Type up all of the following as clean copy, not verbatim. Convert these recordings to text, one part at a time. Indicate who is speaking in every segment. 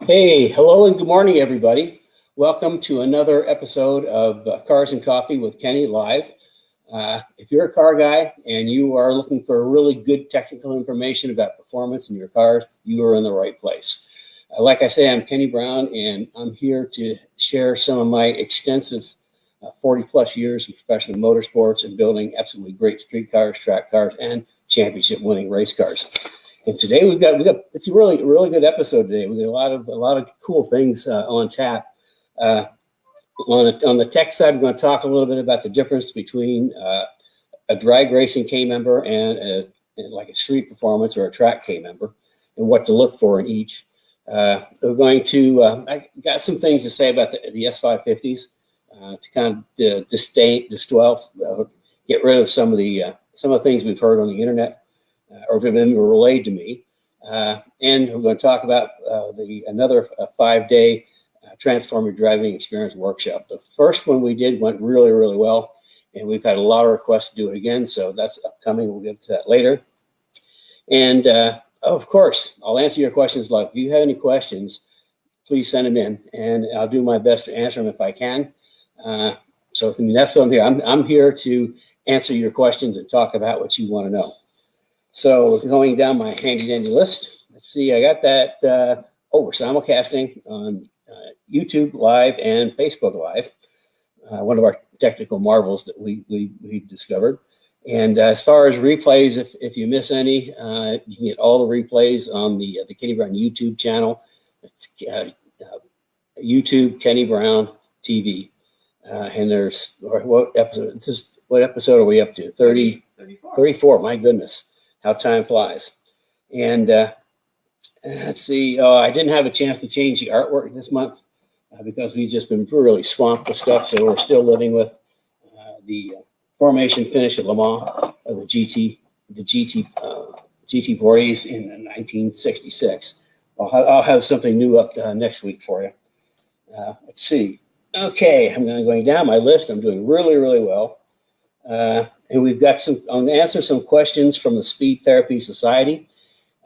Speaker 1: Hey, hello and good morning, everybody. Welcome to another episode of Cars and Coffee with Kenny live. If you're a car guy and you are looking for really good technical information about performance in your cars, you are in the right place. Like I say, I'm Kenny Brown, and I'm here to share some of my extensive 40 plus years in professional motorsports and building absolutely great street cars, track cars, and championship winning race cars. And today we got it's a really good episode today. We got a lot of cool things on tap. On the tech side, we're going to talk a little bit about the difference between a drag racing K member and like a street performance or a track K member, and what to look for in each. We're going to I got some things to say about the S550s to kind of get rid of some of the things we've heard on the internet. Or have been relayed to me. And we're going to talk about another 5-day Transformer Driving Experience workshop. The first one we did went really well, and we've had a lot of requests to do it again, so that's upcoming. We'll get to that later. And of course, I'll answer your questions live. If you have any questions, please send them in, and I'll do my best to answer them if I can. So that's what I'm here. I'm here to answer your questions and talk about what you want to know. So we're going down my handy dandy list. Let's see, I got that. We're simulcasting on YouTube Live and Facebook Live. One of our technical marvels that we discovered. And as far as replays, if you miss any, you can get all the replays on the Kenny Brown YouTube channel. It's YouTube Kenny Brown TV. And there's what episode are we up to? 34. My goodness. How time flies. And let's see, I didn't have a chance to change the artwork this month because we've just been really swamped with stuff. So we're still living with the formation finish at Le Mans of the GT4s in 1966. I'll have something new up next week for you. Let's see. Okay, I'm going down my list. I'm doing really well. And we've got I'm going to answer some questions from the Speed Therapy Society.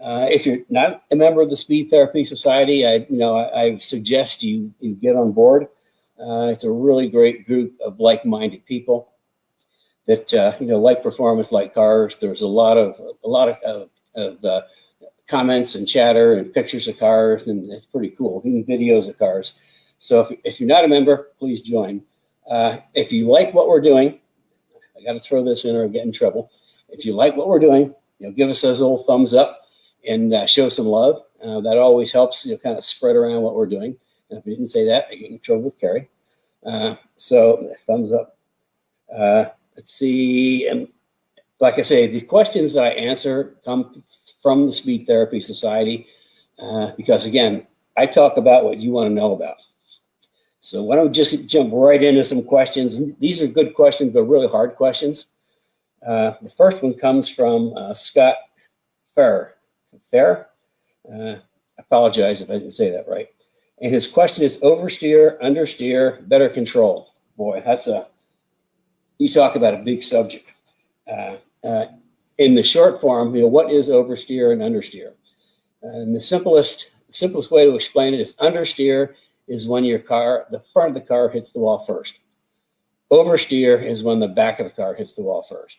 Speaker 1: If you're not a member of the Speed Therapy Society, I suggest you get on board. It's a really great group of like-minded people that like performance, like cars. There's a lot of comments and chatter and pictures of cars, and it's pretty cool. Even videos of cars. So if you're not a member, please join. If you like what we're doing, I got to throw this in or get in trouble. If you like what we're doing, give us those old thumbs up and show some love. That always helps, kind of spread around what we're doing. And if you didn't say that, I get in trouble with Carrie. So thumbs up. Let's see. And like I say, the questions that I answer come from the Speed Therapy Society because, again, I talk about what you want to know about. So why don't we just jump right into some questions? These are good questions, but really hard questions. The first one comes from Scott Fair. I apologize if I didn't say that right. And his question is oversteer, understeer, better control. Boy, you talk about a big subject. In the short form, what is oversteer and understeer? And the simplest way to explain it is understeer is when the front of the car hits the wall first. Oversteer is when the back of the car hits the wall first.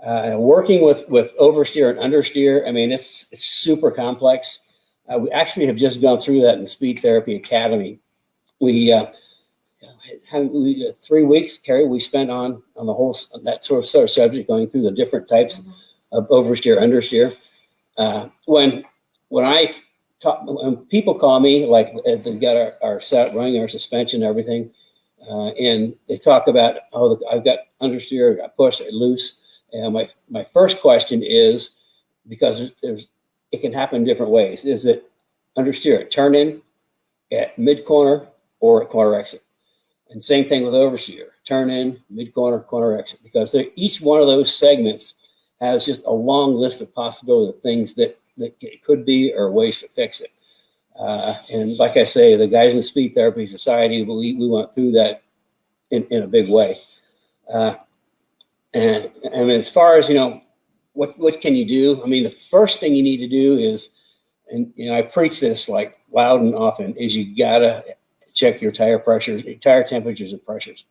Speaker 1: Working with oversteer and understeer, it's super complex. We actually have just gone through that in the Speed Therapy Academy. We had 3 weeks, Carrie, we spent on the whole that sort of subject, going through the different types of oversteer, understeer. When people call me, like they've got our set running, our suspension, everything, and they talk about, I've got understeer, I got push, I loose. And my first question is, because it can happen different ways. Is it understeer at turn in, at mid corner, or at corner exit? And same thing with oversteer, turn in, mid corner, corner exit, because each one of those segments has just a long list of possibilities of things that it could be, or ways to fix it. And like I say, the guys in the Speed Therapy Society, we went through that in a big way. And as far as, what can you do? The first thing you need to do is, and I preach this like loud and often is you gotta check your tire pressures, your tire temperatures and pressures.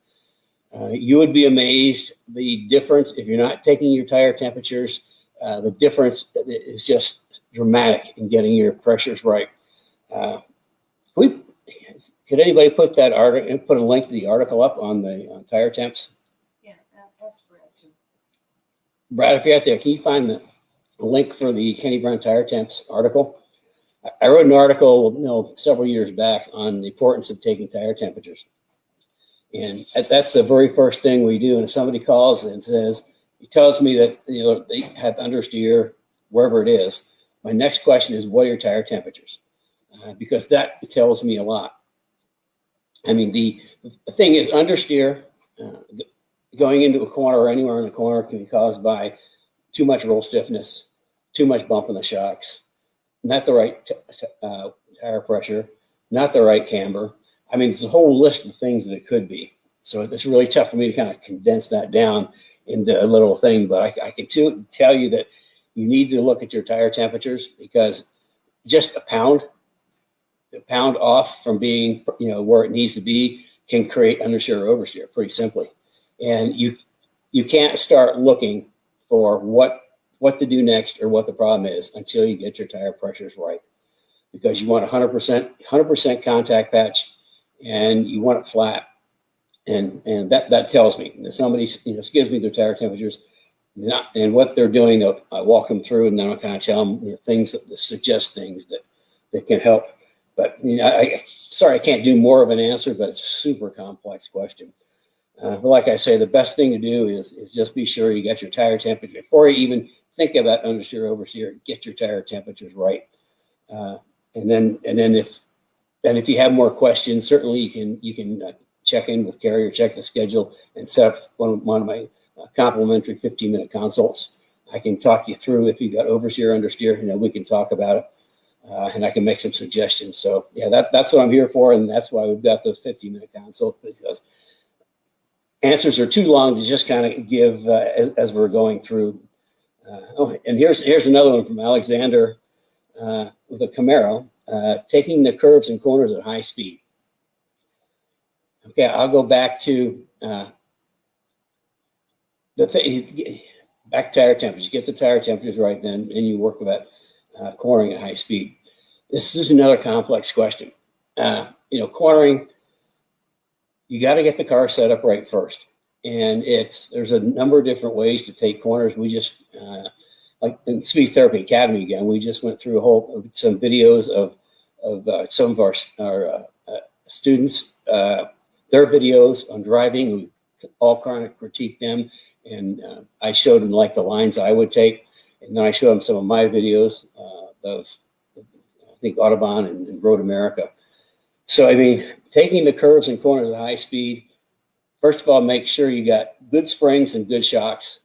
Speaker 1: You would be amazed the difference if you're not taking your tire temperatures. The difference is just dramatic in getting your pressures right. Could anybody put that article, put a link to the article up on the tire temps?
Speaker 2: Yeah, that's correct.
Speaker 1: Brad, if you're out there, can you find the link for the Kenny Brown tire temps article? I wrote an article, several years back on the importance of taking tire temperatures. And that's the very first thing we do. And if somebody calls and says, he tells me that, they have understeer wherever it is, my next question is, what are your tire temperatures? Because that tells me a lot. I mean, the thing is, understeer, going into a corner or anywhere in the corner can be caused by too much roll stiffness, too much bump in the shocks, not the right tire pressure, not the right camber. I mean, there's a whole list of things that it could be. So it's really tough for me to kind of condense that down into a little thing. But I can tell you that you need to look at your tire temperatures, because just a pound off from being, where it needs to be can create understeer or oversteer pretty simply. And you can't start looking for what to do next or what the problem is until you get your tire pressures right, because you want 100% contact patch, and you want it flat. And that tells me that somebody gives me their tire temperatures, and what they're doing. I walk them through, and then I'll kind of tell them things that suggest things that can help. But sorry, I can't do more of an answer, but it's a super complex question. But like I say, the best thing to do is just be sure you get your tire temperature before you even think about understeer, oversteer. Get your tire temperatures right, and then if you have more questions, certainly you can check in with Carrier, check the schedule, and set up one of my complimentary 15-minute consults. I can talk you through if you've got oversteer, understeer. We can talk about it. And I can make some suggestions. So yeah, that's what I'm here for, and that's why we've got those 15-minute consults, because answers are too long to just kind of give as we're going through. And here's another one from Alexander with a Camaro, taking the curves and corners at high speed. Okay, I'll go back to back tire temperatures. Get the tire temperatures right, then and you work with that cornering at high speed. This is another complex question. Cornering, you got to get the car set up right first. And there's a number of different ways to take corners. We just, like in Speed Therapy Academy again, we just went through some videos of some of our students, their videos on driving. We all kind of critiqued them. And I showed them like the lines I would take. And then I showed them some of my videos of, I think, Audubon and Road America. So, I mean, taking the curves and corners at high speed, first of all, make sure you got good springs and good shocks.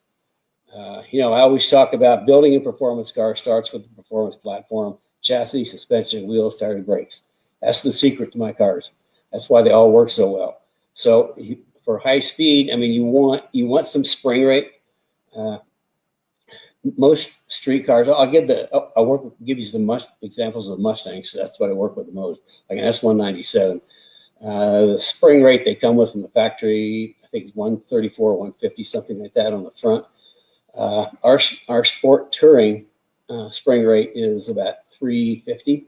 Speaker 1: I always talk about building a performance car starts with the performance platform, chassis, suspension, wheels, tires, and brakes. That's the secret to my cars. That's why they all work so well. So for high speed, I mean, you want some spring rate. Most street cars, I'll give you some examples of Mustangs. So that's what I work with the most, like an S197. The spring rate they come with from the factory, I think it's 134, 150, something like that on the front. Our sport touring spring rate is about 350.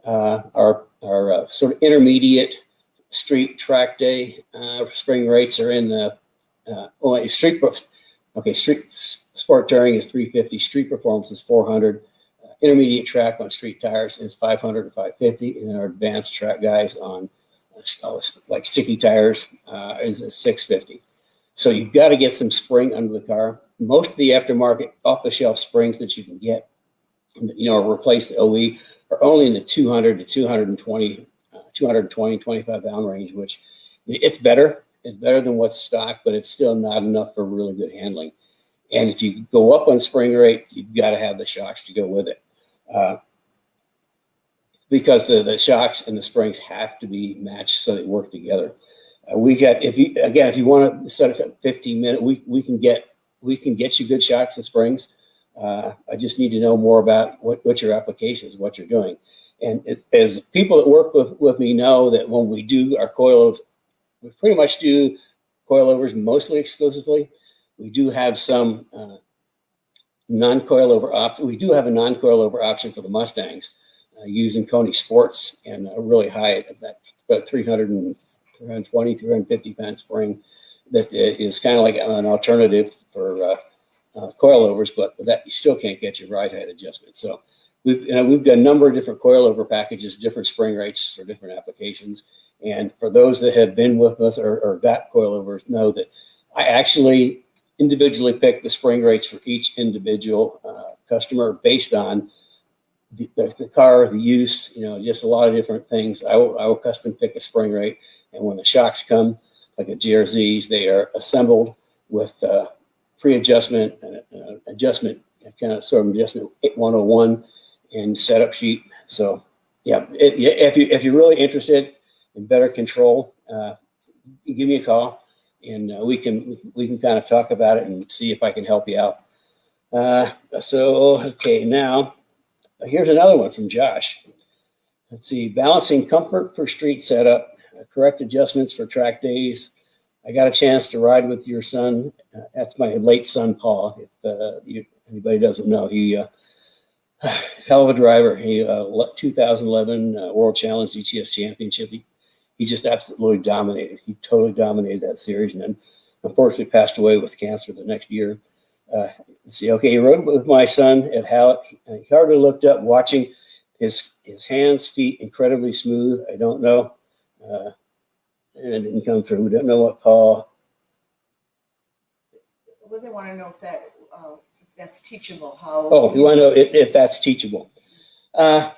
Speaker 1: Our sort of intermediate street track day spring rates are in the street sport touring is 350, street performance is 400, intermediate track on street tires is 500 to 550, and our advanced track guys on like sticky tires is 650. So you've got to get some spring under the car. Most of the aftermarket off-the-shelf springs that you can get, replace the OE, are only in the 200 to 220, 25 pound range, which it's better. It's better than what's stock, but it's still not enough for really good handling. And if you go up on spring rate, you've got to have the shocks to go with it, because the shocks and the springs have to be matched so they work together. If you want to set up 15-minute, we can get you good shocks and springs. I just need to know more about what your application is, what you're doing. And as people that work with me know, that when we do our coilovers, we pretty much do coilovers mostly exclusively. We do have some non-coilover option. We do have a non-coilover option for the Mustangs using Coney Sports and a really high, about 320, 350 pound spring that is kind of like an alternative for coilovers, but that you still can't get your ride height adjustment. So we've got a number of different coilover packages, different spring rates for different applications. And for those that have been with us or got coilovers know that I actually individually pick the spring rates for each individual customer based on the car, the use, just a lot of different things. I will custom pick a spring rate. And when the shocks come, like the GRZs, they are assembled with pre-adjustment, adjustment, kind of sort of adjustment 101 and setup sheet. So yeah, if you're really interested in better control, give me a call and we can kind of talk about it and see if I can help you out. Okay, now here's another one from Josh. Let's see, balancing comfort for street setup, correct adjustments for track days. I got a chance to ride with your son. That's my late son, Paul. If anybody doesn't know, he hell of a driver. He 2011 World Challenge GTS Championship. He just absolutely dominated. He totally dominated that series, and then unfortunately passed away with cancer the next year. Let's see. Okay, he rode with my son at Hallett. He hardly looked up, watching his hands, feet incredibly smooth. I don't know. And it didn't come through. We don't know what Paul.
Speaker 2: Well, they want to know if that's teachable. How?
Speaker 1: Oh, you want to know if that's teachable? Kind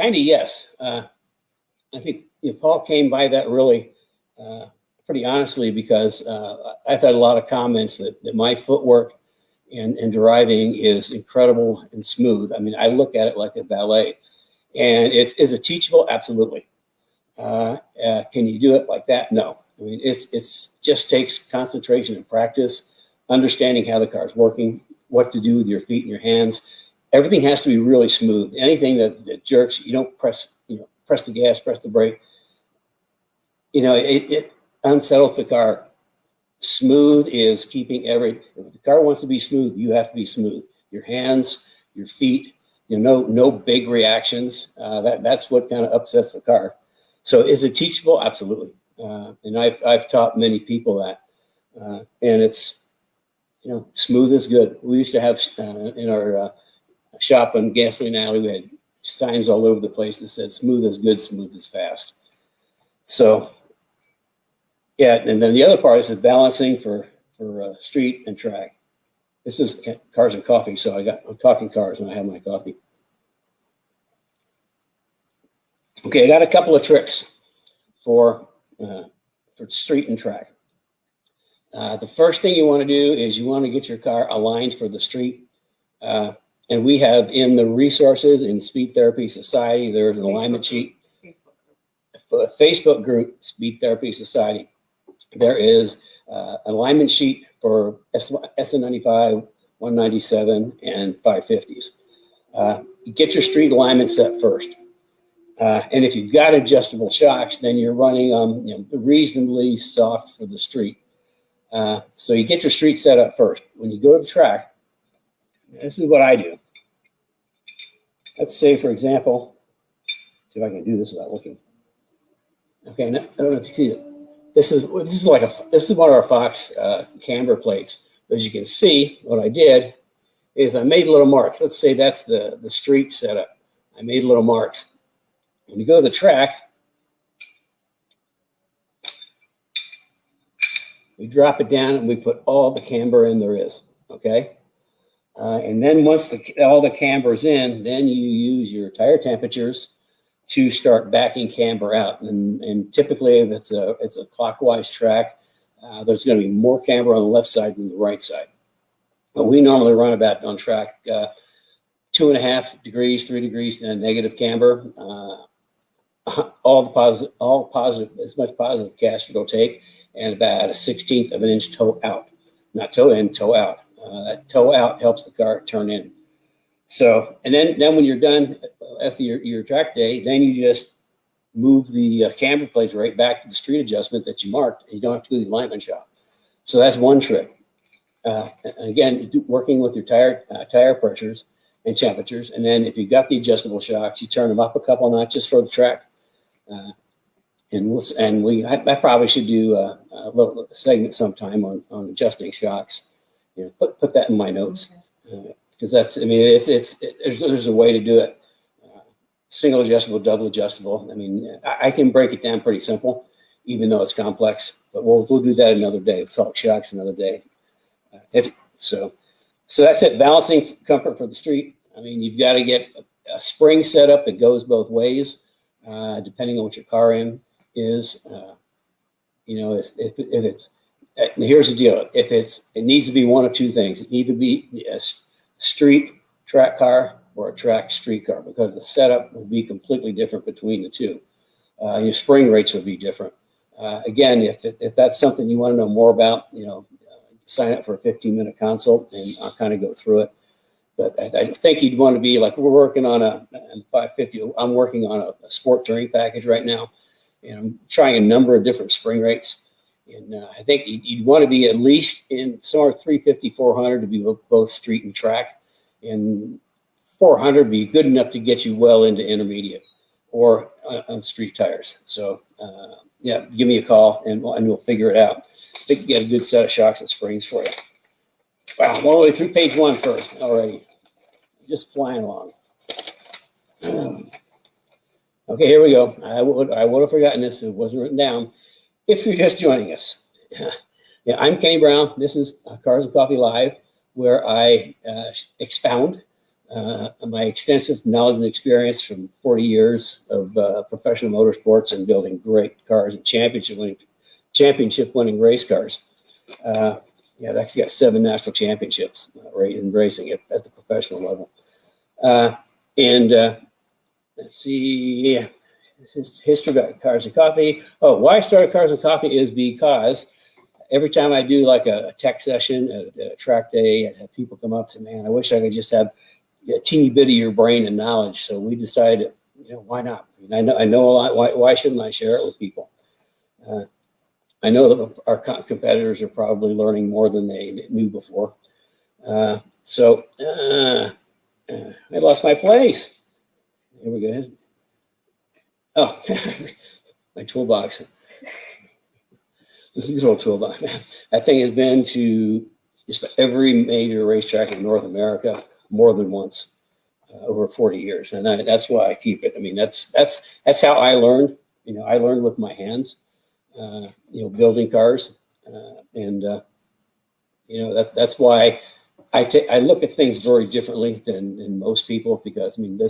Speaker 1: of yes. I think Paul came by that really pretty honestly because I've had a lot of comments that my footwork and driving is incredible and smooth. I mean, I look at it like a ballet, and is it teachable? Absolutely. Can you do it like that? No. I mean, it's just takes concentration and practice, understanding how the car's working, what to do with your feet and your hands. Everything has to be really smooth. Anything that jerks, you don't press the gas, press the brake. It unsettles the car. Smooth is keeping if the car wants to be smooth, you have to be smooth. Your hands, your feet, no big reactions. That's what kind of upsets the car. So is it teachable? Absolutely. And I've taught many people that. And it's, smooth is good. We used to have in our shop on Gasoline Alley, we had signs all over the place that said smooth is good, smooth is fast. So, yeah, and then the other part is the balancing for street and track. This is cars and coffee, so I'm talking cars and I have my coffee. Okay, I got a couple of tricks for street and track. The first thing you want to do is you want to get your car aligned for the street. And we have in the resources in Speed Therapy Society, there's an alignment sheet. Facebook group, Speed Therapy Society. There is an alignment sheet for SN95, 197, and 550s. You get your street alignment set first. And if you've got adjustable shocks, then you're running reasonably soft for the street. So you get your street set up first. When you go to the track, this is what I do. Let's say, for example, see if I can do this without looking. Okay, now, I don't know if you see it. This is one of our Fox camber plates. As you can see, what I did is I made little marks. Let's say that's the street setup. I made little marks. When you go to the track, we drop it down and we put all the camber in there is, okay? And then once all the camber's in, then you use your tire temperatures to start backing camber out. And typically, if it's a clockwise track, there's going to be more camber on the left side than the right side. But we normally run about on track 2.5 degrees, 3 degrees, and negative camber. All positive, as much positive cast it'll take, and about 1/16 of an inch toe out, not toe in, toe out. That toe out helps the car turn in. So, and then when you're done after your track day, then you just move the camber plates right back to the street adjustment that you marked, and you don't have to do the alignment shop. So that's one trick. Again, working with your tire pressures and temperatures, and then if you've got the adjustable shocks, you turn them up a couple notches for the track. I probably should do a little segment sometime on adjusting shocks. You know, put that in my notes, because that's, I mean, there's a way to do it. Single adjustable, double adjustable. I mean, I can break it down pretty simple, even though it's complex. But we'll do that another day. We'll talk shocks another day. So that's it. Balancing comfort for the street. I mean, you've got to get a spring set up that goes both ways, depending on what your car is. You know, if it's, here's the deal. If it needs to be one of two things. It needs to be a street track car or a track street car, because the setup would be completely different between the two. Your spring rates would be different. Again, if that's something you want to know more about, you know, sign up for a 15-minute consult, and I'll kind of go through it. But I think you'd want to be like, we're working on a 550. I'm working on a sport touring package right now, and I'm trying a number of different spring rates. And I think you'd want to be at least in somewhere 350, 400 to be both street and track, and 400 be good enough to get you well into intermediate or on street tires. So yeah, give me a call and we'll figure it out. I think you get a good set of shocks and springs for you. Wow, I'm all the way through page 1 first already. Just flying along. Okay, here we go. I would have forgotten this. It wasn't written down. If you're just joining us, yeah, I'm Kenny Brown. This is Cars and Coffee Live, where I expound my extensive knowledge and experience from 40 years of professional motorsports and building great cars and championship winning race cars. Yeah, I've actually got 7 national championships in racing at the professional level. Let's see, history about Cars and Coffee. Oh, why I started Cars and Coffee is because every time I do like a tech session at a track day, I'd have people come up and say, man, I wish I could just have a teeny bit of your brain and knowledge. So we decided, you know, why not? I mean, I know a lot. Why shouldn't I share it with people? I know that our competitors are probably learning more than they knew before. I lost my place. Here we go. Oh, my toolbox. This little toolbox, man. That thing has been to just about every major racetrack in North America more than once over 40 years, and that's why I keep it. I mean, that's how I learned. You know, I learned with my hands. You know, building cars, you know, that's why I look at things very differently than most people, because I mean,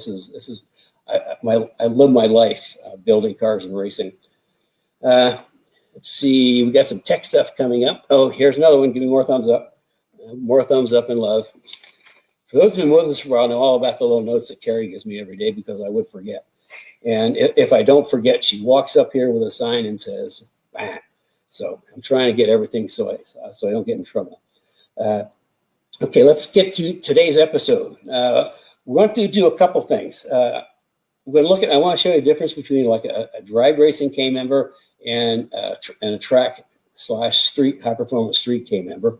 Speaker 1: I live my life building cars and racing. Let's see, we got some tech stuff coming up. Oh, here's another one. Give me more thumbs up. More thumbs up and love. For those who have been with us for a while, know all about the little notes that Carrie gives me every day, because I would forget. And if I don't forget, she walks up here with a sign and says, bang. So I'm trying to get everything so I don't get in trouble. Okay, let's get to today's episode. We're going to do a couple things. We're going to look at, I want to show you the difference between like a drag racing K member and a track / street, high performance street K member.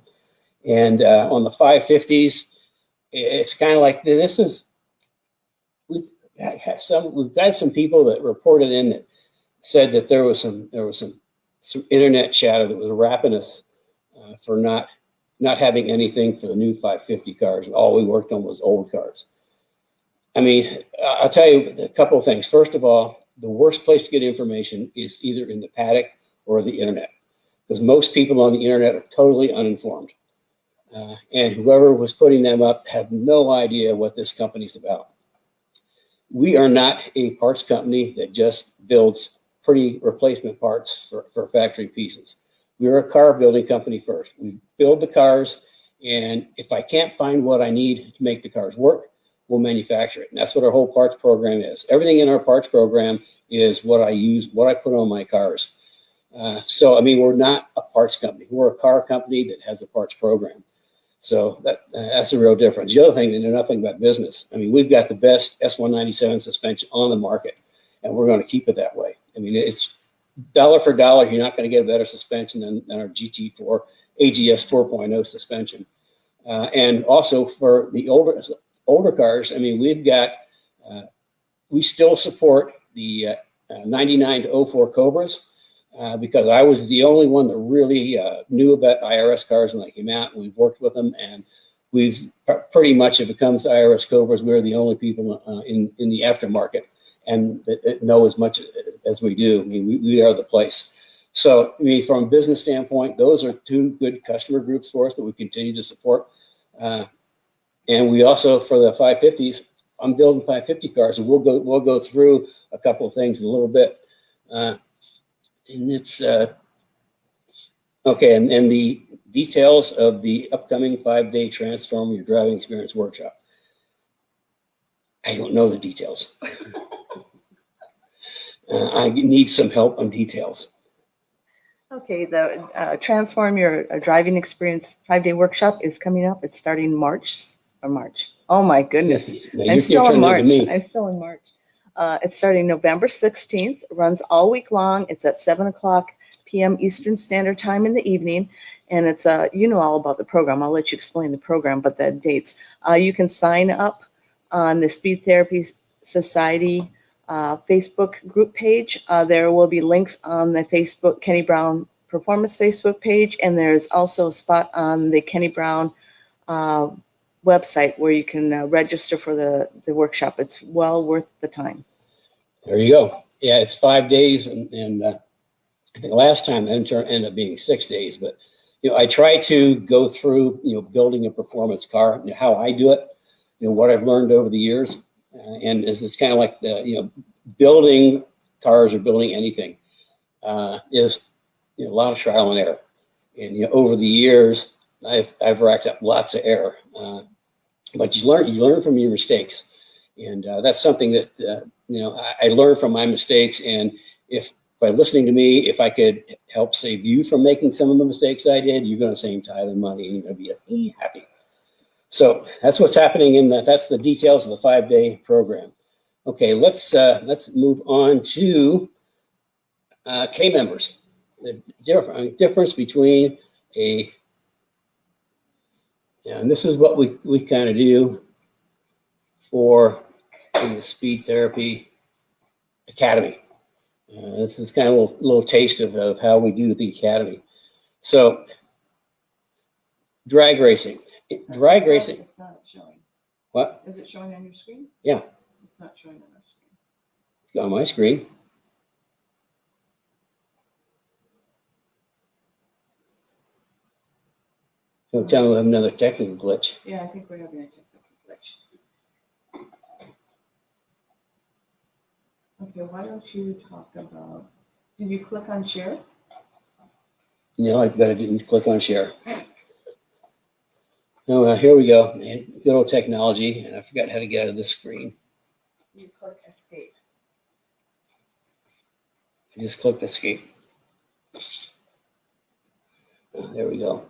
Speaker 1: And on the 550s, it's kind of like this is, we've got some people that reported in that said that there was some internet chatter that was wrapping us for not having anything for the new 550 cars, and all we worked on was old cars. I mean, I'll tell you a couple of things. First of all, the worst place to get information is either in the paddock or the internet, because most people on the internet are totally uninformed. And whoever was putting them up had no idea what this company's about. We are not a parts company that just builds pretty replacement parts for factory pieces. We're a car building company first. We build the cars, and if I can't find what I need to make the cars work, we'll manufacture it. And that's what our whole parts program is. Everything in our parts program is what I use, what I put on my cars. So, I mean, we're not a parts company. We're a car company that has a parts program. So that's a real difference. The other thing, they know nothing about business. I mean, we've got the best S197 suspension on the market, and we're going to keep it that way. I mean, it's dollar for dollar. You're not going to get a better suspension than our GT4 AGS 4.0 suspension. And also for the older cars, I mean, we've got, we still support the 99 to 04 Cobras because I was the only one that really knew about IRS cars when they came out. We've worked with them, and we've pretty much, if it comes to IRS Cobras, we're the only people in the aftermarket and that know as much as we do. I mean, we are the place. So, I mean, from a business standpoint, those are two good customer groups for us that we continue to support. And we also, for the 550s, I'm building 550 cars, and we'll go through a couple of things in a little bit. And it's okay. And the details of the upcoming 5-day Transform Your Driving Experience workshop. I don't know the details. I need some help on details.
Speaker 2: Okay, the Transform Your Driving Experience 5-day workshop is coming up. It's starting March. Oh my goodness. I'm still in March. It's starting November 16th, runs all week long. It's at 7:00 p.m. Eastern Standard Time in the evening. And it's, you know all about the program. I'll let you explain the program, but the dates. You can sign up on the Speed Therapy Society Facebook group page. There will be links on the Facebook Kenny Brown Performance Facebook page, and there's also a spot on the Kenny Brown website where you can register for the workshop. It's well worth the time. There
Speaker 1: you go. Yeah, it's 5 days, and I think last time it ended up being 6 days. But you know, I try to go through building a performance car, how I do it, what I've learned over the years. And it's kind of like building cars or building anything is a lot of trial and error. And over the years, I've racked up lots of error. But you learn from your mistakes, and that's something that I learned from my mistakes. And if by listening to me, if I could help save you from making some of the mistakes I did, you're going to save Tyler money, and you're going to be happy. So that's what's happening in that. That's the details of the 5-day program. Okay, let's move on to K members. The difference between and this is what we kind of do for in the Speed Therapy Academy. This is kind of a little taste of how we do the Academy. So drag racing. Drag racing.
Speaker 2: It's not showing.
Speaker 1: What?
Speaker 2: Is it showing on your screen?
Speaker 1: Yeah.
Speaker 2: It's not showing on our screen.
Speaker 1: It's on my screen. Don't tell me we have another technical glitch.
Speaker 2: Yeah, I think we're having a technical glitch. Okay, why don't you talk about, did you click on share?
Speaker 1: No, I bet I didn't click on share. Oh, here we go. Good old technology, and I forgot how to get out of this screen.
Speaker 2: You click escape.
Speaker 1: I just clicked escape. Oh, there we go.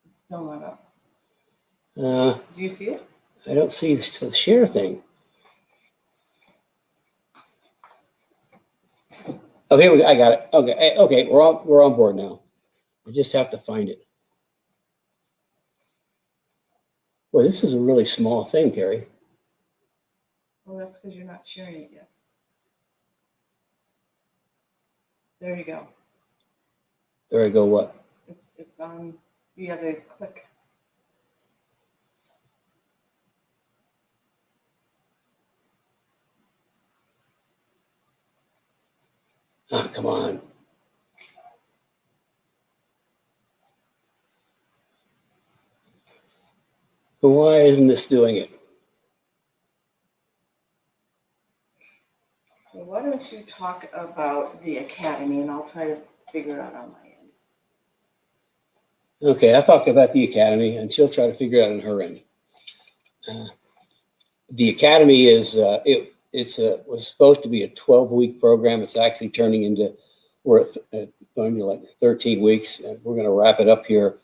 Speaker 2: It's still not up.
Speaker 1: Do
Speaker 2: you see it?
Speaker 1: I don't see the share thing. Oh, here we go. I got it. Okay, okay, we're on board now. I just have to find it. Boy, this is a really small thing, Carrie.
Speaker 2: Well, that's because you're not sharing it yet. There you go.
Speaker 1: There I go. What?
Speaker 2: It's on the other click.
Speaker 1: Ah, come on. But why isn't this doing it?
Speaker 2: So why don't you talk about the Academy, and I'll try to figure it out on my end.
Speaker 1: Okay, I'll talk about the Academy, and she'll try to figure it out on her end. The Academy is was supposed to be a 12-week program. It's actually turning into, we're going to like 13 weeks, and we're going to wrap it up here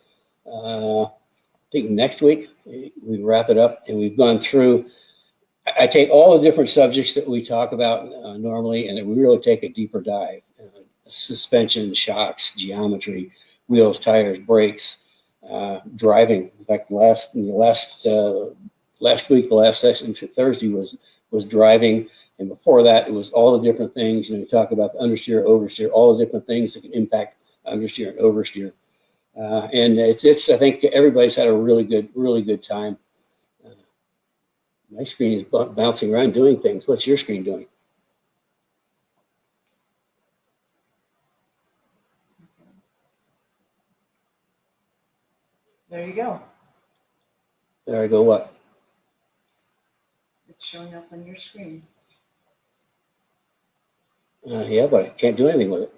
Speaker 1: I think next week we wrap it up, and we've gone through. I take all the different subjects that we talk about normally, and we really take a deeper dive. Suspension, shocks, geometry, wheels, tires, brakes, driving. In fact, last week, the last session, Thursday, was driving. And before that, it was all the different things. We talk about the understeer, oversteer, all the different things that can impact understeer and oversteer. And it's. I think everybody's had a really good time. My screen is bouncing around doing things. What's your screen doing?
Speaker 2: There you go.
Speaker 1: There I go. What?
Speaker 2: It's showing up on your screen.
Speaker 1: Yeah, but I can't do anything with it.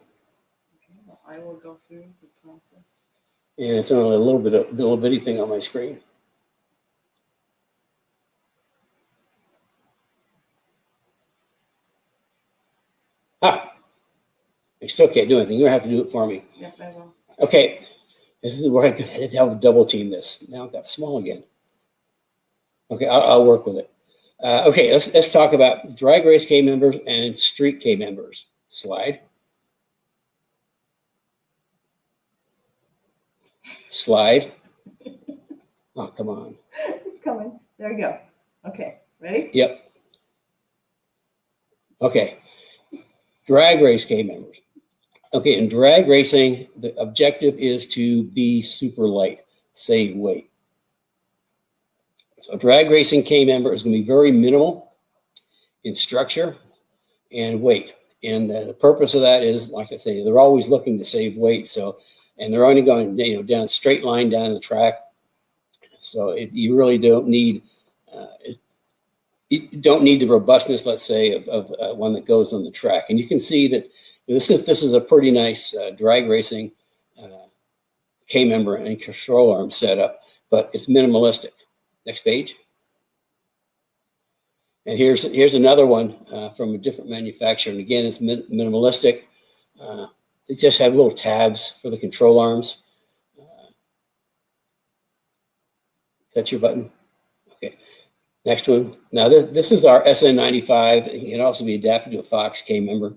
Speaker 2: Okay, well, I will go through the process.
Speaker 1: And it's only a little bitty thing on my screen. Ah, I still can't do anything. You're gonna have to do it for me.
Speaker 2: Yep, I will.
Speaker 1: Okay, this is where I had to have double team this. Now it got small again. Okay, I'll work with it. Okay, let's talk about drag race K members and street K members. Slide. Slide. Oh, come on.
Speaker 2: It's coming. There you go. Okay, ready?
Speaker 1: Yep. Okay. Drag race K members. Okay, in drag racing, the objective is to be super light, save weight. So drag racing K member is going to be very minimal in structure and weight. And the purpose of that is, like I say, they're always looking to save weight. So, and they're only going, down a straight line down the track. So you really don't need, you don't need the robustness, let's say, of one that goes on the track. And you can see that this is a pretty nice drag racing K member and control arm setup, but it's minimalistic. Next page. And here's another one from a different manufacturer. And again, it's minimalistic. They just have little tabs for the control arms. Touch your button. Okay. Next one. Now this is our SN95. It can also be adapted to a Fox K member.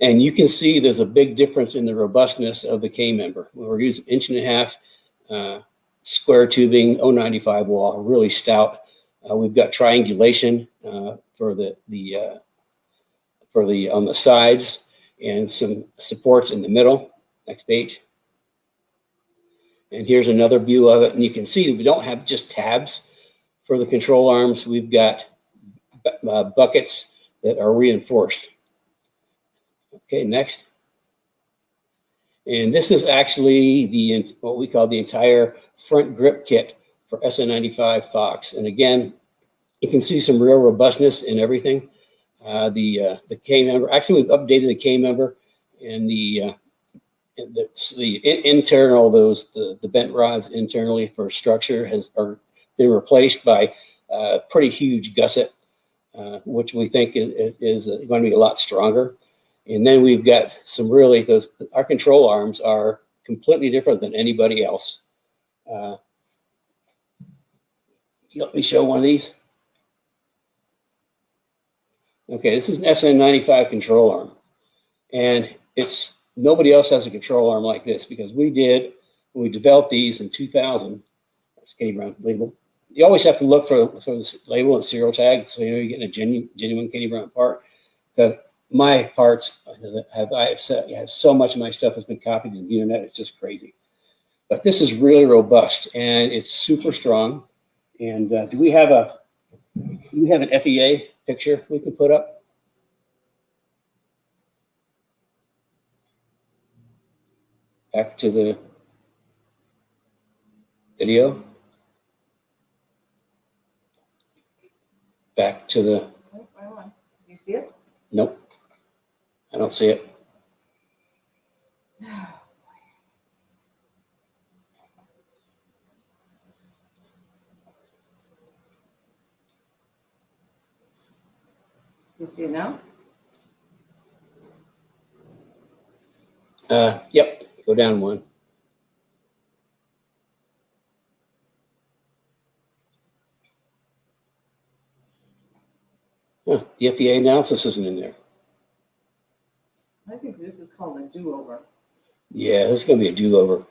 Speaker 1: And you can see there's a big difference in the robustness of the K member. We're using 1.5 square tubing, 095 wall, really stout. We've got triangulation for the on the sides and some supports in the middle. Next page. And here's another view of it, and you can see that we don't have just tabs for the control arms. We've got buckets that are reinforced. Okay, next. And this is actually what we call the entire front grip kit for SN95 Fox. And again, you can see some real robustness in everything. The K member, actually we've updated the K member, and the internal, the bent rods internally for structure are been replaced by a pretty huge gusset, which we think is going to be a lot stronger. And then we've got some our control arms are completely different than anybody else. Let me show one of these. Okay, this is an SN95 control arm. And nobody else has a control arm like this, because when we developed these in 2000, there's Kenny Brown label. You always have to look for this label and serial tag, so you're getting a genuine Kenny Brown part. Because my parts I have so much of my stuff has been copied to the internet, it's just crazy. But this is really robust, and it's super strong. And do we have an FEA picture we can put up? Back to the video. Back to the.
Speaker 2: Do you see it?
Speaker 1: Nope. I don't see it.
Speaker 2: You see it now?
Speaker 1: Yep. Go down one. the FEA analysis isn't in there.
Speaker 2: I think this is called a do-over.
Speaker 1: Yeah, this is going to be a do-over.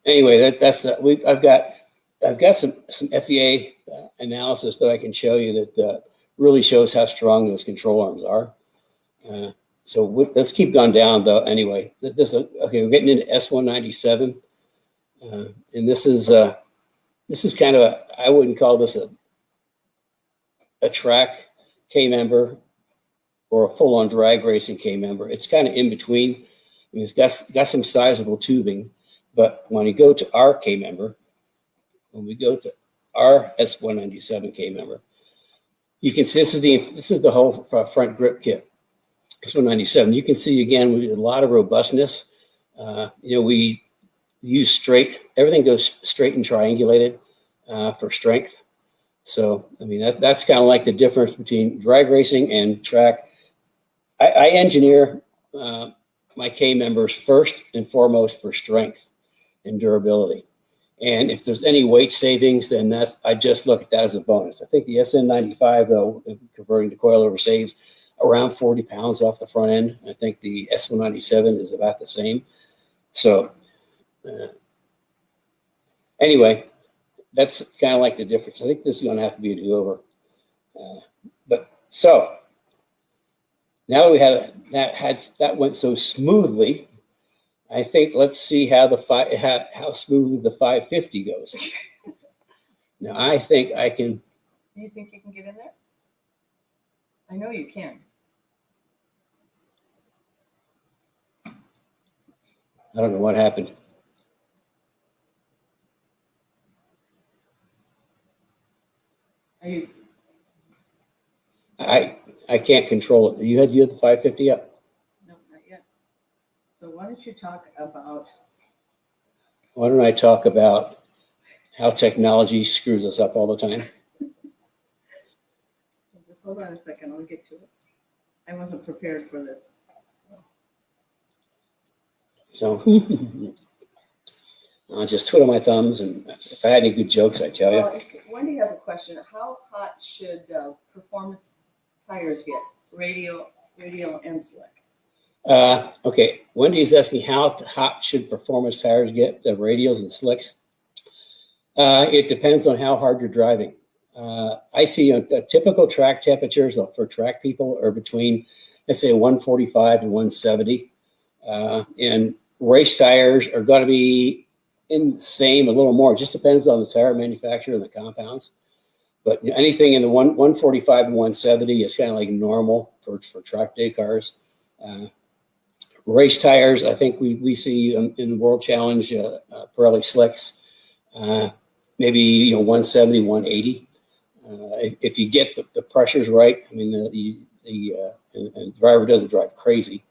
Speaker 1: Anyway, that's I've got some FEA analysis that I can show you that really shows how strong those control arms are. So let's keep going down though. Anyway, okay, we're getting into S197, and this is kind of I wouldn't call this a track K-member or a full-on drag racing K-member. It's kind of in between. I mean, it's got some sizable tubing, but when you go to our K-member, when we go to our S197 K-member, you can see this is the whole front grip kit. S197. You can see again we have a lot of robustness. We use everything goes straight and triangulated for strength. So I mean that's kind of like the difference between drag racing and track. I engineer my K members first and foremost for strength and durability. And if there's any weight savings, then I just look at that as a bonus. I think the SN95, though, converting to coilover, saves around 40 pounds off the front end. I think the S197 is about the same. So anyway, that's kind of like the difference. I think this is going to have to be a do-over. So now we had that went so smoothly. I think let's see how how smoothly the 550 goes. Now I think I can.
Speaker 2: Do you think you can get in there? I know you can.
Speaker 1: I don't know what happened.
Speaker 2: Are you?
Speaker 1: I can't control it. You had the 550 up?
Speaker 2: No, not yet. So why don't you talk about?
Speaker 1: Why don't I talk about how technology screws us up all the time?
Speaker 2: Just hold on a second. I'll get to it. I wasn't prepared for this.
Speaker 1: So I'll just twiddle my thumbs, and if I had any good jokes, I'd tell you.
Speaker 2: Well, Wendy has a question. How hot should performance tires get? Radial and slick.
Speaker 1: Okay, Wendy's asking how hot should performance tires get, the radials and slicks? It depends on how hard you're driving. I see typical track temperatures for track people are between, let's say, 145 and 170. And race tires are going to be in the same, a little more. It just depends on the tire manufacturer and the compounds. But anything in the 145 and 170 is kind of like normal for track day cars. Race tires, I think we see in the World Challenge, Pirelli slicks, maybe 170, 180. If you get the pressures right, I mean and the driver doesn't drive crazy.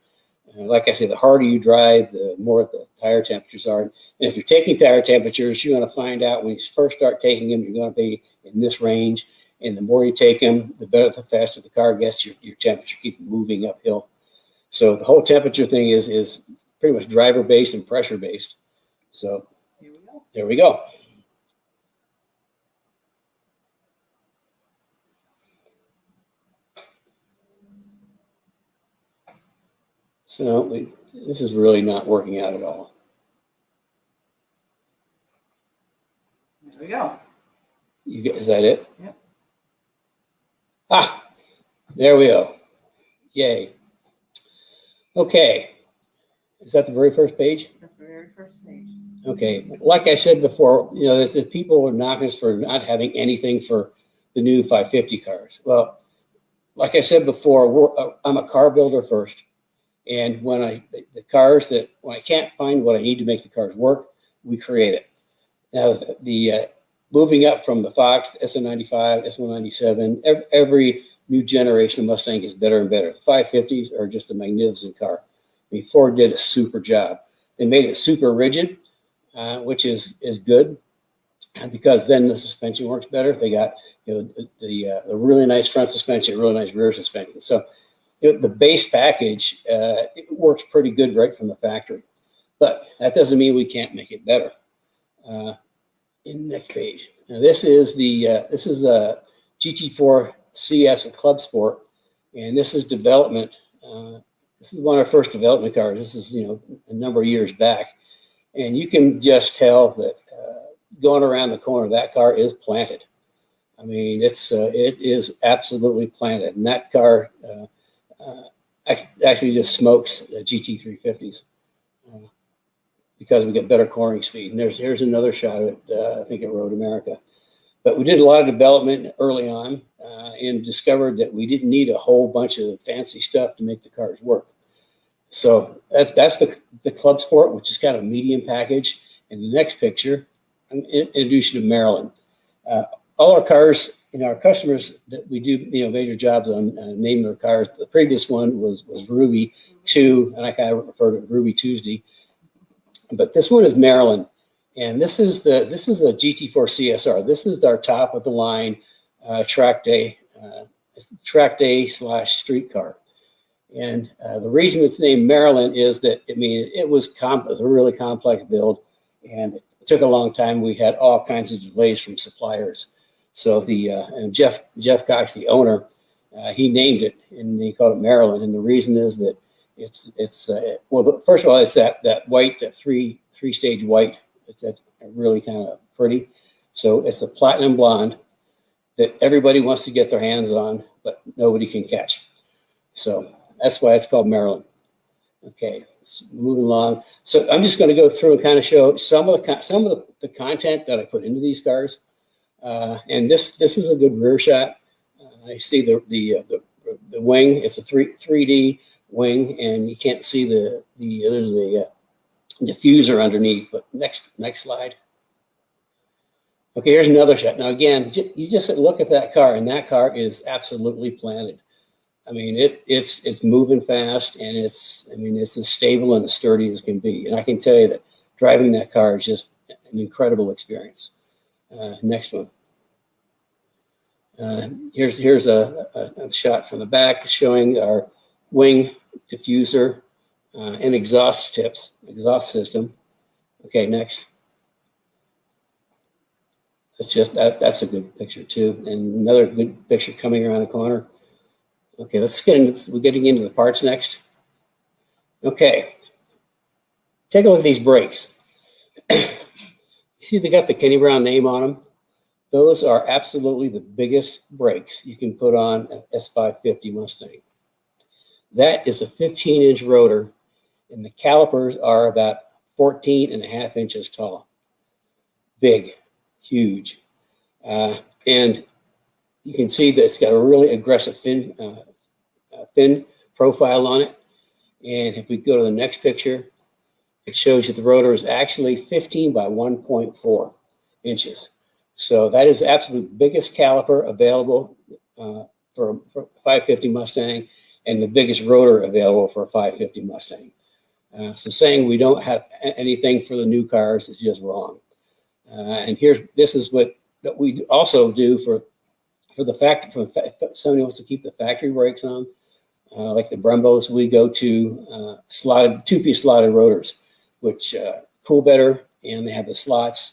Speaker 1: Like I say, the harder you drive, the more the tire temperatures are. And if you're taking tire temperatures, you're going to find out when you first start taking them, you're going to be in this range. And the more you take them, the better, the faster the car gets, your temperature keeps moving uphill. So the whole temperature thing is pretty much driver-based and pressure-based. So there we go. So this is really not working out at all.
Speaker 2: There we go.
Speaker 1: Is that it?
Speaker 2: Yep.
Speaker 1: Ah, there we go. Yay. Okay. Is that the very first page?
Speaker 2: That's the very first page.
Speaker 1: Okay. Like I said before, the people are knocking us for not having anything for the new 550 cars. Well, like I said before, I'm a car builder first. And when I can't find what I need to make the cars work, we create it. Now, the moving up from the Fox, SN95, S197, every new generation of Mustang is better and better. The 550s are just a magnificent car. I mean, Ford did a super job. They made it super rigid, which is good, because then the suspension works better. They got the really nice front suspension, really nice rear suspension. So the base package, it works pretty good right from the factory, but that doesn't mean we can't make it better. In the next page, now this is a GT4 CS Club Sport, and this is development. This is one of our first development cars. This is, you know, a number of years back, and you can just tell that going around the corner, that car is planted. I mean, it is absolutely planted, and that car actually just smokes GT350s because we get better cornering speed. And here's another shot of it, I think at Road America. But we did a lot of development early on and discovered that we didn't need a whole bunch of fancy stuff to make the cars work. So that's the Club Sport, which is kind of a medium package. And the next picture, I'm introducing to Maryland. All our cars, you know, our customers that we do, you know, major jobs on naming their cars. The previous one was Ruby 2, and I kind of refer to Ruby Tuesday. But this one is Maryland, and this is a GT4 CSR. This is our top of the line track day / street car. And the reason it's named Maryland is that, I mean, it was a really complex build, and it took a long time. We had all kinds of delays from suppliers. So and Jeff Cox, the owner, he named it, and he called it Maryland. And the reason is that it's well, first of all, it's that white, that three-stage white. That's really kind of pretty. So it's a platinum blonde that everybody wants to get their hands on, but nobody can catch. So that's why it's called Maryland. Okay, let's move along. So I'm just going to go through and kind of show some of the content that I put into these cars. And this is a good rear shot. I see the wing. It's a 3D wing, and you can't see there's a diffuser underneath. But next slide. Okay, here's another shot. Now again, you just look at that car, and that car is absolutely planted. I mean, it's moving fast, and it's as stable and as sturdy as can be. And I can tell you that driving that car is just an incredible experience. Next one. Here's a shot from the back showing our wing diffuser and exhaust system. Okay, next. That's a good picture too, and another good picture coming around the corner. Okay, we're getting into the parts next. Okay, take a look at these brakes. You see they got the Kenny Brown name on them. Those are absolutely the biggest brakes you can put on an S550 Mustang. That is a 15-inch rotor, and the calipers are about 14.5 inches tall. Big, huge. And you can see that it's got a really aggressive fin profile on it. And if we go to the next picture, it shows you the rotor is actually 15 by 1.4 inches. So that is the absolute biggest caliper available for a 550 Mustang, and the biggest rotor available for a 550 Mustang. So saying we don't have anything for the new cars is just wrong. And this is what we also do for the factory. If somebody wants to keep the factory brakes on, like the Brembos, we go to two-piece slotted rotors, which cool better, and they have the slots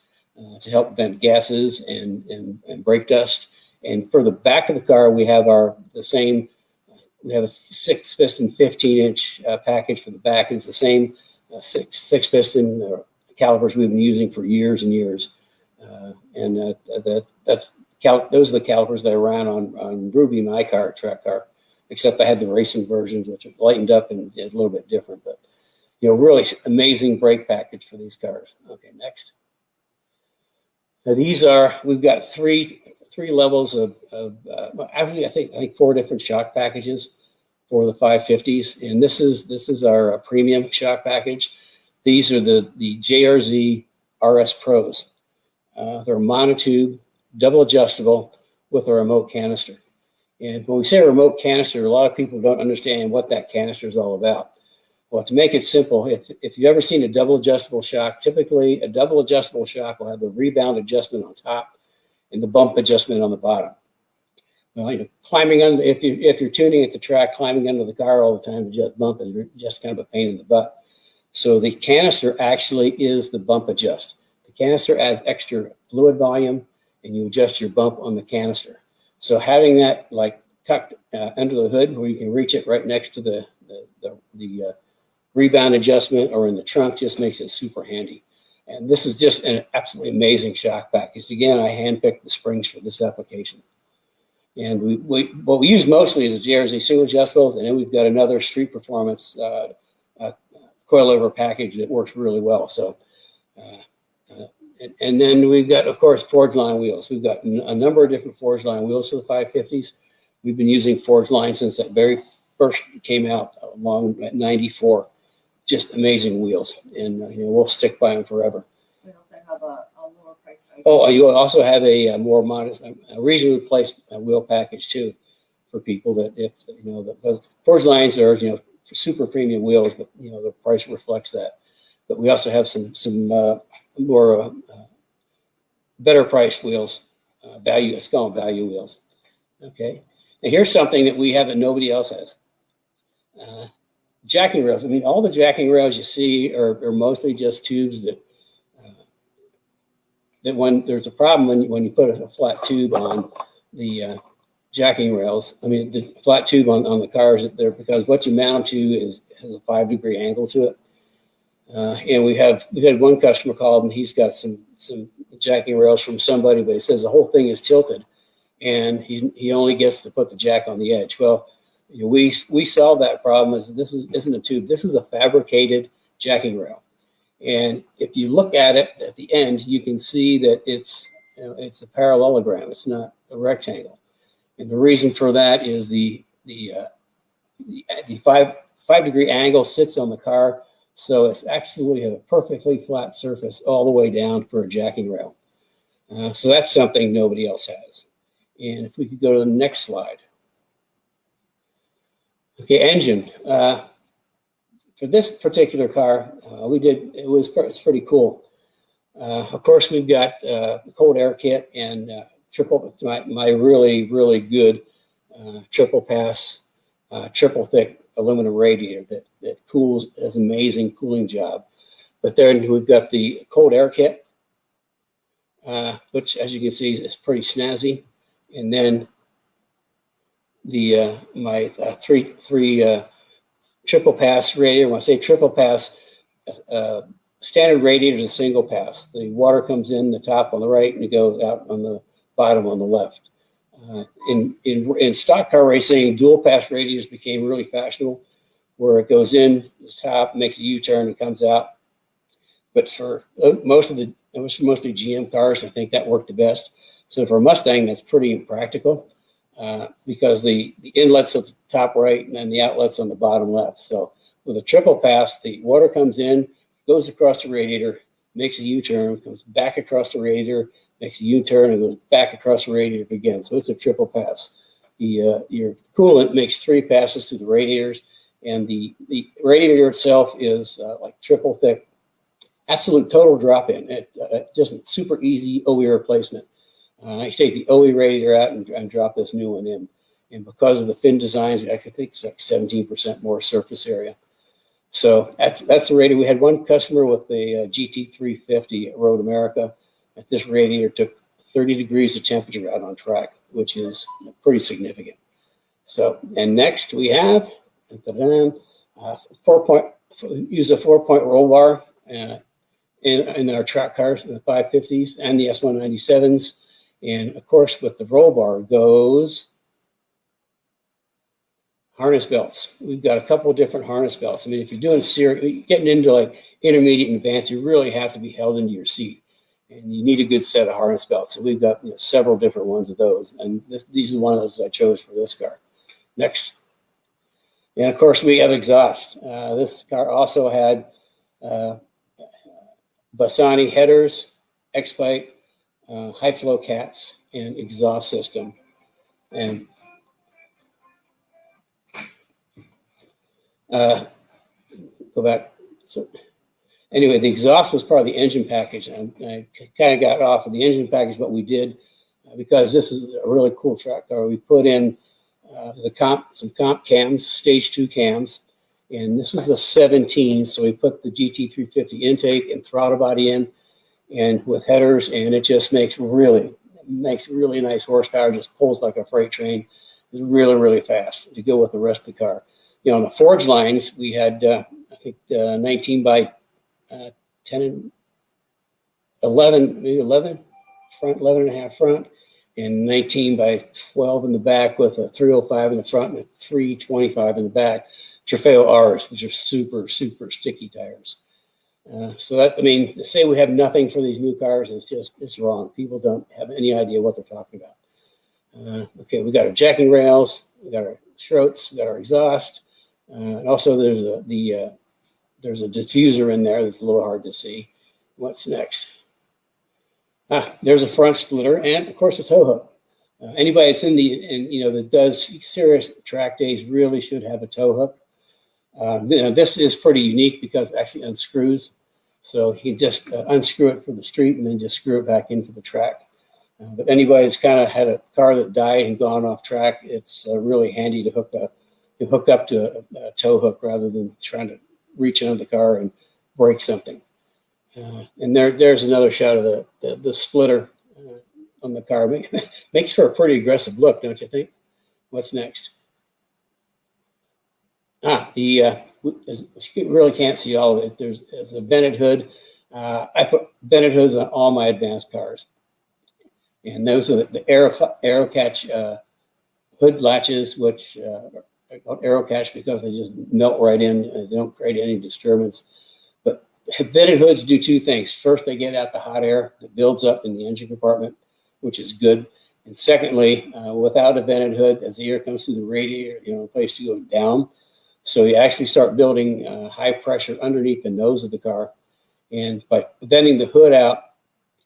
Speaker 1: to help prevent gases and brake dust. And for the back of the car, we have we have a 6-piston 15-inch package for the back. It's the same six-piston calipers we've been using for years and years. Those are the calipers that I ran on Ruby, my track car, except I had the racing versions, which are lightened up and a little bit different. But, you know, really amazing brake package for these cars. Okay, next. Now we've got three levels of actually I think 4 different shock packages for the 550s, and this is our premium shock package. These are the JRZ RS Pros. They're monotube, double adjustable with a remote canister. And when we say remote canister, a lot of people don't understand what that canister is all about. Well, to make it simple, if you've ever seen a double adjustable shock, typically a double adjustable shock will have the rebound adjustment on top and the bump adjustment on the bottom. Well, you know, climbing under, if you're tuning at the track, climbing under the car all the time to just bump is just kind of a pain in the butt. So the canister actually is the bump adjust. The canister adds extra fluid volume, and you adjust your bump on the canister. So having that like tucked under the hood where you can reach it right next to the rebound adjustment or in the trunk just makes it super handy. And this is just an absolutely amazing shock package. Again, I handpicked the springs for this application. And what we use mostly is the JRZ single adjustables, and then we've got another Street Performance coilover package that works really well. So, and then we've got, of course, forged line wheels. We've got a number of different forged line wheels for the 550s. We've been using forged line since that very first came out along at 94. Just amazing wheels, and we'll stick by them forever.
Speaker 2: We also have a lower price.
Speaker 1: Oh, you also have a more modest, a reasonably priced wheel package too, for people that if the forged lines are super premium wheels, but the price reflects that. But we also have some more better priced wheels, value. Let's call them value wheels. Okay, now here's something that we have that nobody else has. Jacking rails. I mean, all the jacking rails you see are mostly just tubes that when there's a problem when you put a flat tube on the jacking rails. I mean, the flat tube on the cars there, because what you mount to has a 5-degree angle to it. And we had one customer called, and he's got some jacking rails from somebody, but he says the whole thing is tilted, and he only gets to put the jack on the edge. Well, we solved that problem. This isn't a tube. This is a fabricated jacking rail, and if you look at it at the end, you can see that it's a parallelogram. It's not a rectangle, and the reason for that is the 5-degree angle sits on the car, so it's absolutely a perfectly flat surface all the way down for a jacking rail. So that's something nobody else has. And if we could go to the next slide. Okay, engine. For this particular car, it's pretty cool. Of course, we've got the cold air kit and my really, really good triple pass, triple thick aluminum radiator that cools, has an amazing cooling job. But then we've got the cold air kit, which, as you can see, is pretty snazzy. And then my three triple pass radiator. When I say triple pass, standard radiator is a single pass. The water comes in the top on the right and it goes out on the bottom on the left. In stock car racing, dual pass radiators became really fashionable, where it goes in the top, makes a U-turn, and comes out. But for mostly GM cars, I think that worked the best. So for a Mustang, that's pretty impractical because the inlet's at the top right and then the outlet's on the bottom left. So with a triple pass, the water comes in, goes across the radiator, makes a U-turn, comes back across the radiator, makes a U-turn, and goes back across the radiator again. So it's a triple pass. Your coolant makes 3 passes through the radiators, and the radiator itself is like triple thick, absolute total drop-in. Just super easy OE replacement. I take the OE radiator out and drop this new one in. And because of the fin designs, I think it's like 17% more surface area. So that's the radiator. We had one customer with the GT350 at Road America. This radiator took 30 degrees of temperature out on track, which is pretty significant. So, and next we have use a 4-point roll bar in our track cars, the 550s and the S197s. And of course, with the roll bar goes harness belts. We've got a couple of different harness belts. I mean, if you're doing getting into like intermediate and advanced, you really have to be held into your seat, and you need a good set of harness belts. So we've got several different ones of those, and these are one of those I chose for this car. Next, and of course we have exhaust. This car also had Bassani headers, X-pipe, high flow cats, and exhaust system. And go back. So anyway, the exhaust was part of the engine package. And I kind of got off of the engine package. What we did, because this is a really cool track car, we put in some comp cams, stage 2 cams. And this was a 17, so we put the GT350 intake and throttle body in, and with headers, and it just makes really makes really nice horsepower, just pulls like a freight train. It's really, really fast to go with the rest of the car. On the forge lines, we had, I think, 19 by 10 and 11, maybe 11 front, 11 and a half front, and 19 by 12 in the back with a 305 in the front and a 325 in the back. Trofeo R's, which are super, super sticky tires. So that, to say we have nothing for these new cars is it's wrong. People don't have any idea what they're talking about. Okay, we got our jacking rails, we got our struts, we got our exhaust, and also there's a diffuser in there that's a little hard to see. What's next? There's a front splitter and of course a tow hook. Anybody that's that does serious track days really should have a tow hook. This is pretty unique because it actually unscrews. So you just unscrew it for the street and then just screw it back in for the track. But anybody that's kind of had a car that died and gone off track, it's really handy to hook up to a tow hook rather than trying to reach under the car and break something. And there's another shot of the splitter on the car. Makes for a pretty aggressive look, don't you think? What's next? You really can't see all of it. There's a vented hood. I put vented hoods on all my advanced cars. And those are the aero catch hood latches, which are called aero catch because they just melt right in. They don't create any disturbance. But vented hoods do two things. First, they get out the hot air that builds up in the engine compartment, which is good. And secondly, without a vented hood, as the air comes through the radiator, the place to go down. So you actually start building high pressure underneath the nose of the car. And by venting the hood out,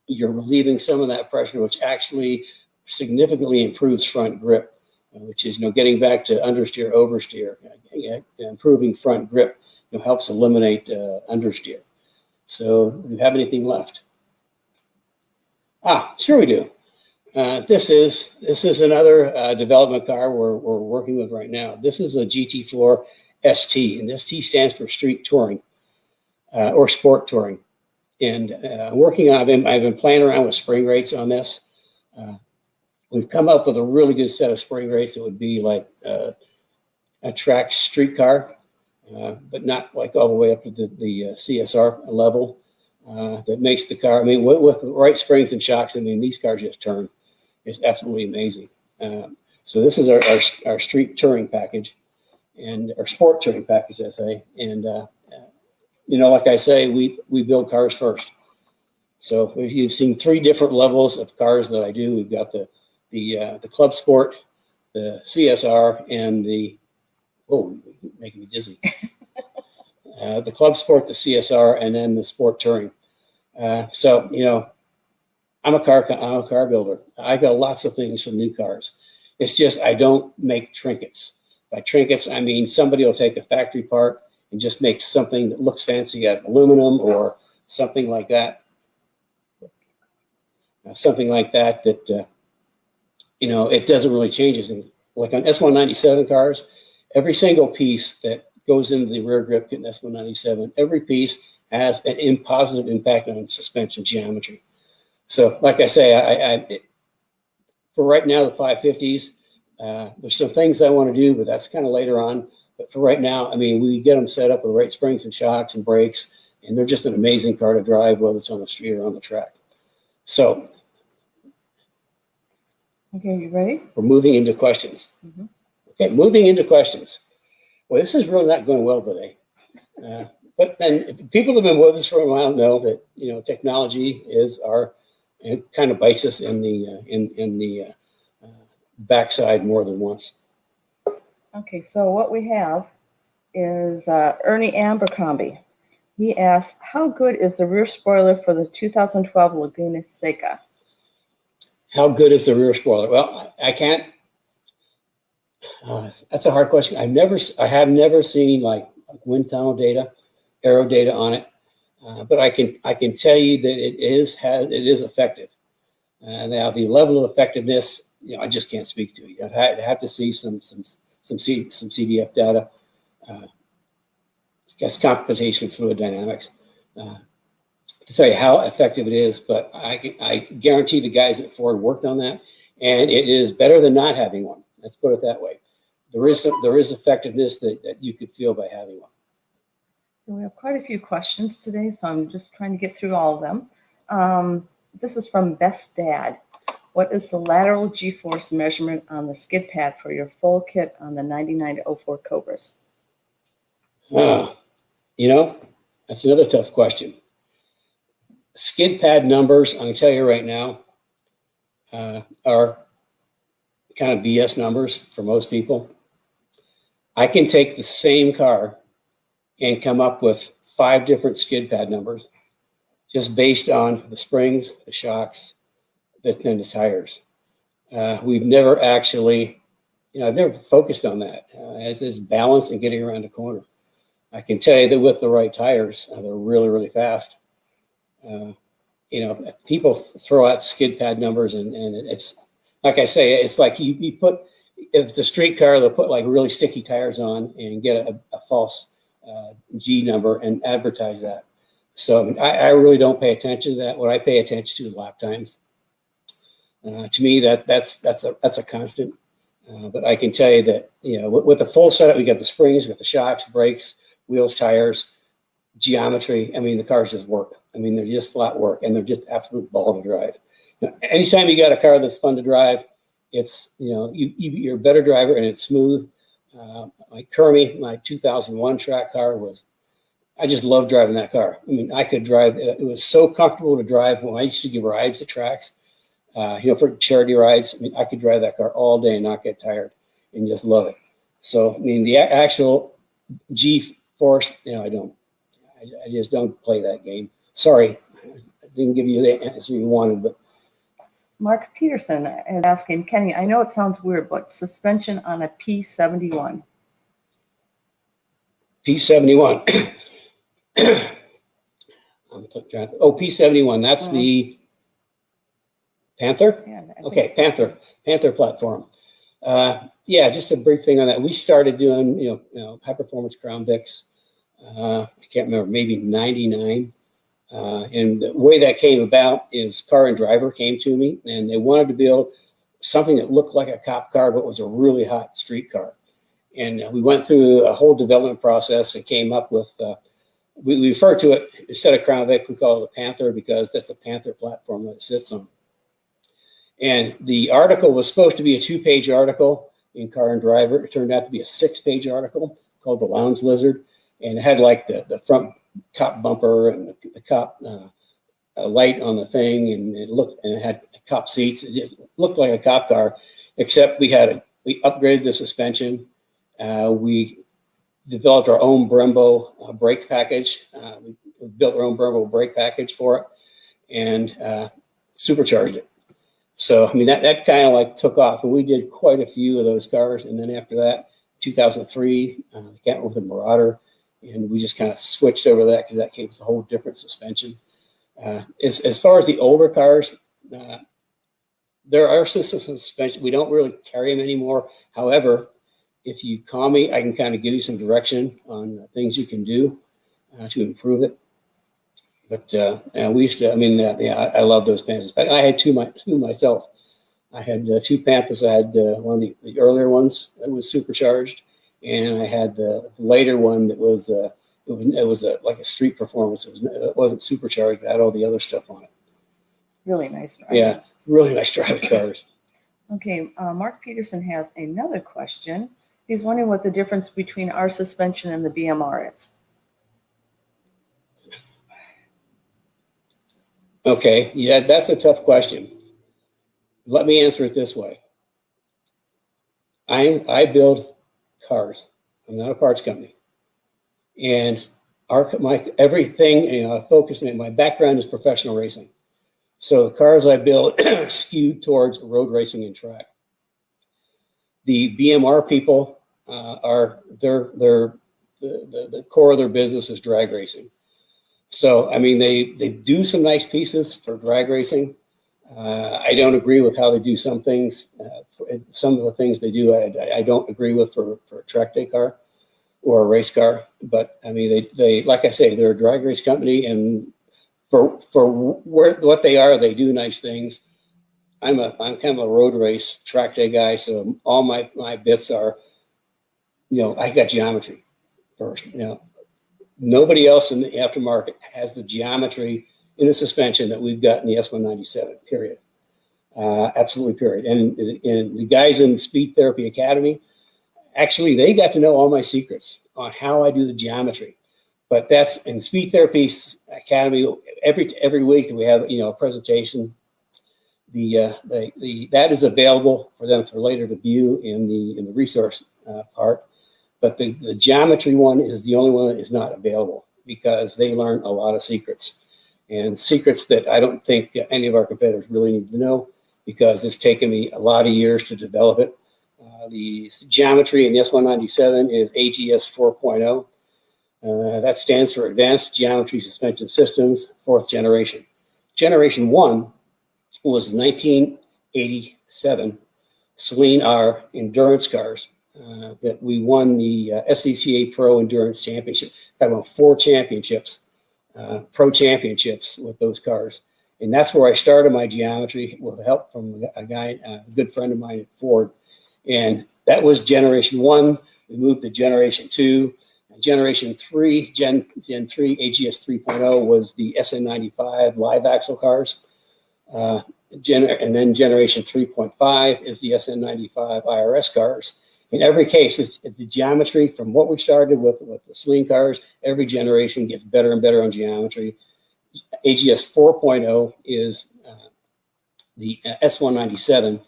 Speaker 1: you're relieving some of that pressure, which actually significantly improves front grip, which is, getting back to understeer, oversteer, improving front grip, helps eliminate understeer. So do you have anything left? Sure we do. This is another development car we're working with right now. This is a GT4 ST, and ST stands for Street Touring or Sport Touring. And working on it, I've been playing around with spring rates on this. We've come up with a really good set of spring rates that would be like a track street car, but not like all the way up to the CSR level. That makes the car, with the right springs and shocks, these cars just turn. It's absolutely amazing. So this is our street touring package and our sport touring package, I say. And, like I say, we build cars first. So you've seen three different levels of cars that I do. We've got the Club Sport, the CSR, and making me dizzy. The Club Sport, the CSR, and then the Sport Touring. So, I'm a car builder. I got lots of things for new cars. It's just I don't make trinkets. By trinkets, I mean somebody will take a factory part and just make something that looks fancy out of aluminum or something like that. That it doesn't really change anything. Like on S197 cars, every single piece that goes into the rear grip kit in S197, every piece has an positive impact on suspension geometry. So, like I say, for right now, the 550s, there's some things I want to do, but that's kind of later on. But for right now, we get them set up with the right springs and shocks and brakes, and they're just an amazing car to drive, whether it's on the street or on the track. So,
Speaker 2: okay, you ready?
Speaker 1: We're moving into questions.
Speaker 2: Mm-hmm.
Speaker 1: Okay, moving into questions. Well, this is really not going well today. But then people that have been with us for a while know that technology is it kind of bites us in the backside more than once.
Speaker 2: Okay, so what we have is Ernie Abercrombie. He asked, how good is the rear spoiler for the 2012 Laguna Seca?
Speaker 1: How good is the rear spoiler? Well, I can't. That's a hard question. I have never seen like wind tunnel data, aero data on it, but I can tell you that it is effective. Now the level of effectiveness, I just can't speak to it. I'd have to see some CDF data. It's computational fluid dynamics. to tell you how effective it is, but I guarantee the guys at Ford worked on that, and it is better than not having one. Let's put it that way. There is effectiveness that you could feel by having one.
Speaker 2: We have quite a few questions today, so I'm just trying to get through all of them. This is from Best Dad. What is the lateral G-force measurement on the skid pad for your full kit on the 99 to 04 Cobras?
Speaker 1: You know, that's another tough question. Skid pad numbers, I'm going to tell you right now, are kind of BS numbers for most people. I can take the same car and come up with 5 different skid pad numbers just based on the springs, the shocks, and the tires. We've never actually, I've never focused on that. It's balance and getting around the corner. I can tell you that with the right tires, they're really, really fast. People throw out skid pad numbers, and it's like I say, it's like you put, if it's a street car, they'll put like really sticky tires on and get a false G number and advertise that. So I really don't pay attention to that. What I pay attention to is lap times. To me, that's a constant. But I can tell you that with the full setup, we got the springs, we got the shocks, brakes, wheels, tires, geometry. I mean, the cars just work. I mean, they're just flat work, and they're just absolute ball to drive. Anytime you got a car that's fun to drive, it's you're a better driver and it's smooth. Like Kermie, my 2001 track car I just loved driving that car. I mean, I could drive. It was so comfortable to drive when I used to give rides at tracks. For charity rides, I mean, I could drive that car all day and not get tired and just love it. So, I mean, the actual G-force, I just don't play that game. Sorry, I didn't give you the answer you wanted, but.
Speaker 2: Mark Peterson is asking, Kenny, I know it sounds weird, but suspension on a P71.
Speaker 1: P71. P71, that's the Panther?
Speaker 2: Yeah,
Speaker 1: okay, Panther platform. Just a brief thing on that. We started doing, high performance Crown Vics. I can't remember, maybe 99. And the way that came about is Car and Driver came to me, and they wanted to build something that looked like a cop car, but was a really hot street car. And we went through a whole development process and came up with, we refer to it, instead of Crown Vic, we call it a Panther because that's a Panther platform that it sits on. And the article was supposed to be a 2-page article in Car and Driver. It turned out to be a 6-page article called The Lounge Lizard. And it had like the front cop bumper and the cop light on the thing. And it had cop seats. It just looked like a cop car, except we upgraded the suspension. We developed our own Brembo brake package. We built our own Brembo brake package for it and supercharged it. So, I mean, that kind of like took off, and we did quite a few of those cars. And then after that, 2003, I can't remember the Marauder, and we just kind of switched over that because that came with a whole different suspension. As far as the older cars, there are systems of suspension. We don't really carry them anymore. However, if you call me, I can kind of give you some direction on things you can do to improve it. But we used to, I love those Panthers. I had two myself. I had 2 Panthers. I had one of the earlier ones that was supercharged, and I had the later one that was like a street performance. It wasn't supercharged, but had all the other stuff on it.
Speaker 2: Really nice driving.
Speaker 1: Yeah, really nice driving cars.
Speaker 2: Okay, Mark Peterson has another question. He's wondering what the difference between our suspension and the BMR is.
Speaker 1: Okay, yeah, that's a tough question. Let me answer it this way. I build cars. I'm not a parts company. And everything, I focus on it. My background is professional racing. So the cars I build are skewed towards road racing and track. The BMR people the core of their business is drag racing. So, I mean, they do some nice pieces for drag racing. I don't agree with how they do some things. Some of the things they do, I don't agree with for a track day car or a race car. But, I mean, they like I say, they're a drag race company. And what they are, they do nice things. I'm kind of a road race track day guy, so all my bits are, I got geometry first. Nobody else in the aftermarket has the geometry in the suspension that we've got in the S197. Period. Absolutely. Period. And the guys in Speed Therapy Academy, actually, they got to know all my secrets on how I do the geometry. But that's in Speed Therapy Academy. Every week we have a presentation. That is available for them for later to view in the resource part. But the geometry one is the only one that is not available because they learn a lot of secrets, and secrets that I don't think any of our competitors really need to know because it's taken me a lot of years to develop it. The geometry in the S197 is AGS 4.0. That stands for Advanced Geometry Suspension Systems, 4th generation. Generation 1 was 1987 Celine R endurance cars that we won the SCCA Pro Endurance Championship. I won 4 championships, pro championships with those cars. And that's where I started my geometry with help from a good friend of mine at Ford. And that was generation 1. We moved to generation 2. Generation 3, Gen 3, AGS 3.0 was the SN95 live axle cars. And then generation 3.5 is the SN95 IRS cars. In every case, it's the geometry from what we started with the Celine cars. Every generation gets better and better on geometry. AGS 4.0 is the S197.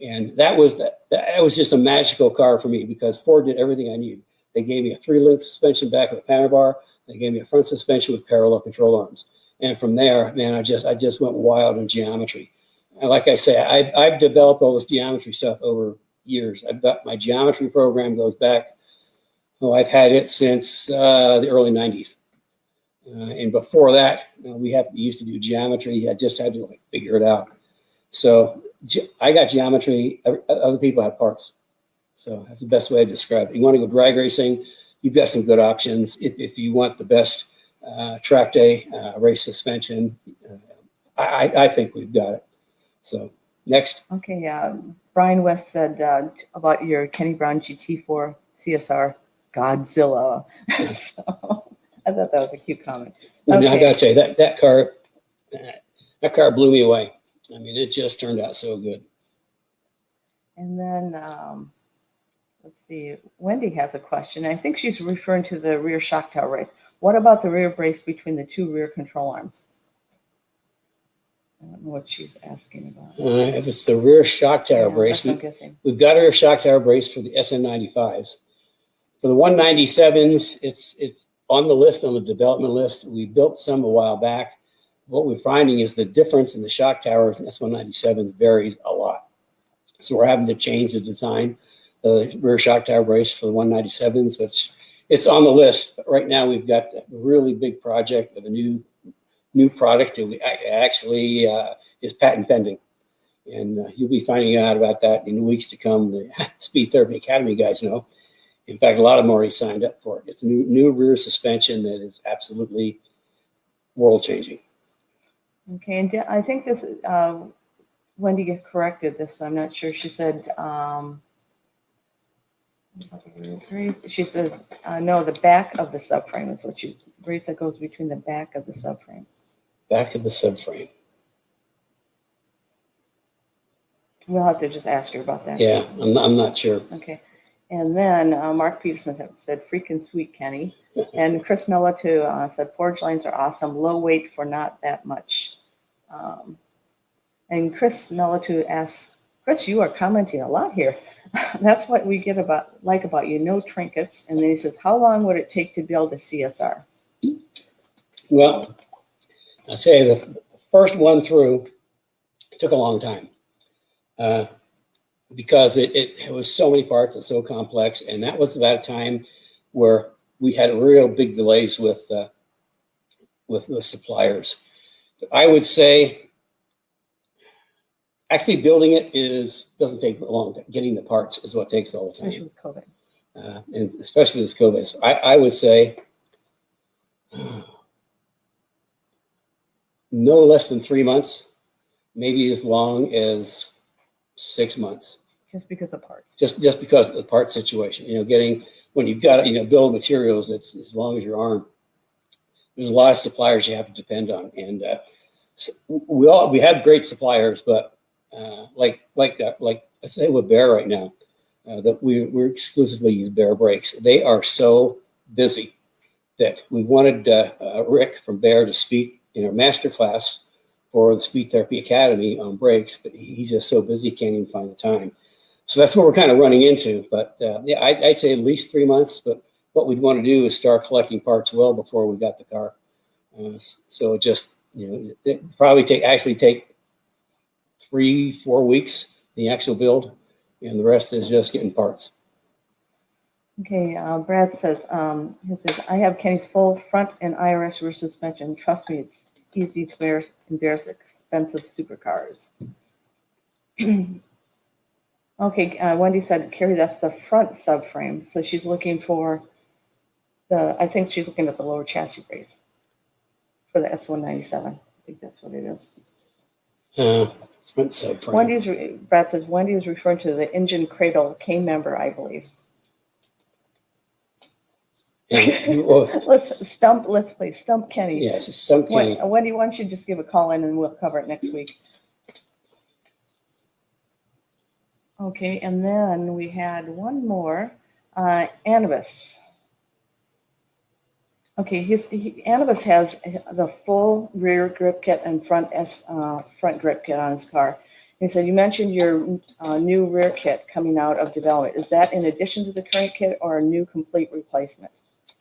Speaker 1: And that was just a magical car for me because Ford did everything I needed. They gave me a 3-link suspension back of the panel bar. They gave me a front suspension with parallel control arms. And from there, man, I just went wild in geometry. And like I say, I've developed all this geometry stuff over years. I've got my geometry program goes back. I've had it since the early 90s. And before that, we used to do geometry. I just had to figure it out. So I got geometry. Other people have parts. So that's the best way to describe it. You want to go drag racing, you've got some good options. If you want the best track day race suspension, I think we've got it. So next.
Speaker 2: Okay, Brian West said about your Kenny Brown GT4 CSR Godzilla. So I thought that was a cute comment. Okay.
Speaker 1: I gotta tell you, that car blew me away. I mean, it just turned out so good.
Speaker 2: And then let's see, Wendy has a question. I think she's referring to the rear shock tower brace. What about the rear brace between the 2 rear control arms? I don't know what she's asking about.
Speaker 1: If it's the rear shock tower brace, we've got a rear shock tower brace for the SN95s. For the 197s, it's on the list, on the development list. We built some a while back. What we're finding is the difference in the shock towers in S197s varies a lot. So we're having to change the design of the rear shock tower brace for the 197s, which it's on the list. But right now we've got a really big project of a new product that actually is patent pending. And you'll be finding out about that in the weeks to come. The Speed Therapy Academy guys know. In fact, a lot of them already signed up for it. It's a new rear suspension that is absolutely world-changing.
Speaker 2: Okay, and I think this, Wendy corrected this, so I'm not sure. She said, she says, no, the back of the subframe is what you, brace that goes between the back of the subframe.
Speaker 1: Back of the subframe.
Speaker 2: We'll have to just ask her about that.
Speaker 1: Yeah, I'm not sure.
Speaker 2: Okay. And then Mark Peterson said, freaking sweet, Kenny. And Chris Melito said, forge lines are awesome. Low weight for not that much. And Chris Melito asks, Chris, you are commenting a lot here. That's what we get about you. No trinkets. And then he says, how long would it take to build a CSR?
Speaker 1: Well, I'll tell you, the first one through took a long time. Because it was so many parts and so complex, and that was about a time where we had real big delays with the suppliers. I would say, actually building it doesn't take long. Getting the parts is what takes all the time.
Speaker 2: Especially with COVID.
Speaker 1: And especially with COVID. I would say no less than 3 months, maybe as long as 6 months.
Speaker 2: Just because of parts.
Speaker 1: Just because of the part situation. Getting, when you've got, bill of materials that's as long as your arm, there's a lot of suppliers you have to depend on. And we have great suppliers, but like let's say with Bear right now, that we're exclusively use Bear brakes. They are so busy that we wanted Rick from Bear to speak in our master class for the Speed Therapy Academy on brakes, but he's just so busy he can't even find the time. So that's what we're kind of running into. But yeah, I'd say at least 3 months. But what we'd want to do is start collecting parts well before we got the car. So it just, it probably take 3-4 weeks, the actual build, and the rest is just getting parts.
Speaker 2: Okay, Brad says, I have Kenny's full front and IRS rear suspension. Trust me, it's easy to embarrass expensive supercars. Okay, Wendy said, Carrie, that's the front subframe. So she's looking for I think she's looking at the lower chassis brace for the S197. I think that's what it is.
Speaker 1: Front subframe.
Speaker 2: Brad says, Wendy is referring to the engine cradle K member, I believe. Let's play Stump Kenny.
Speaker 1: Yes, Stump Kenny.
Speaker 2: Wendy, why don't you just give a call in and we'll cover it next week. Okay, and then we had one more, Anubis. Okay, Anubis has the full rear grip kit and front grip kit on his car. He said, you mentioned your new rear kit coming out of development. Is that in addition to the current kit or a new complete replacement?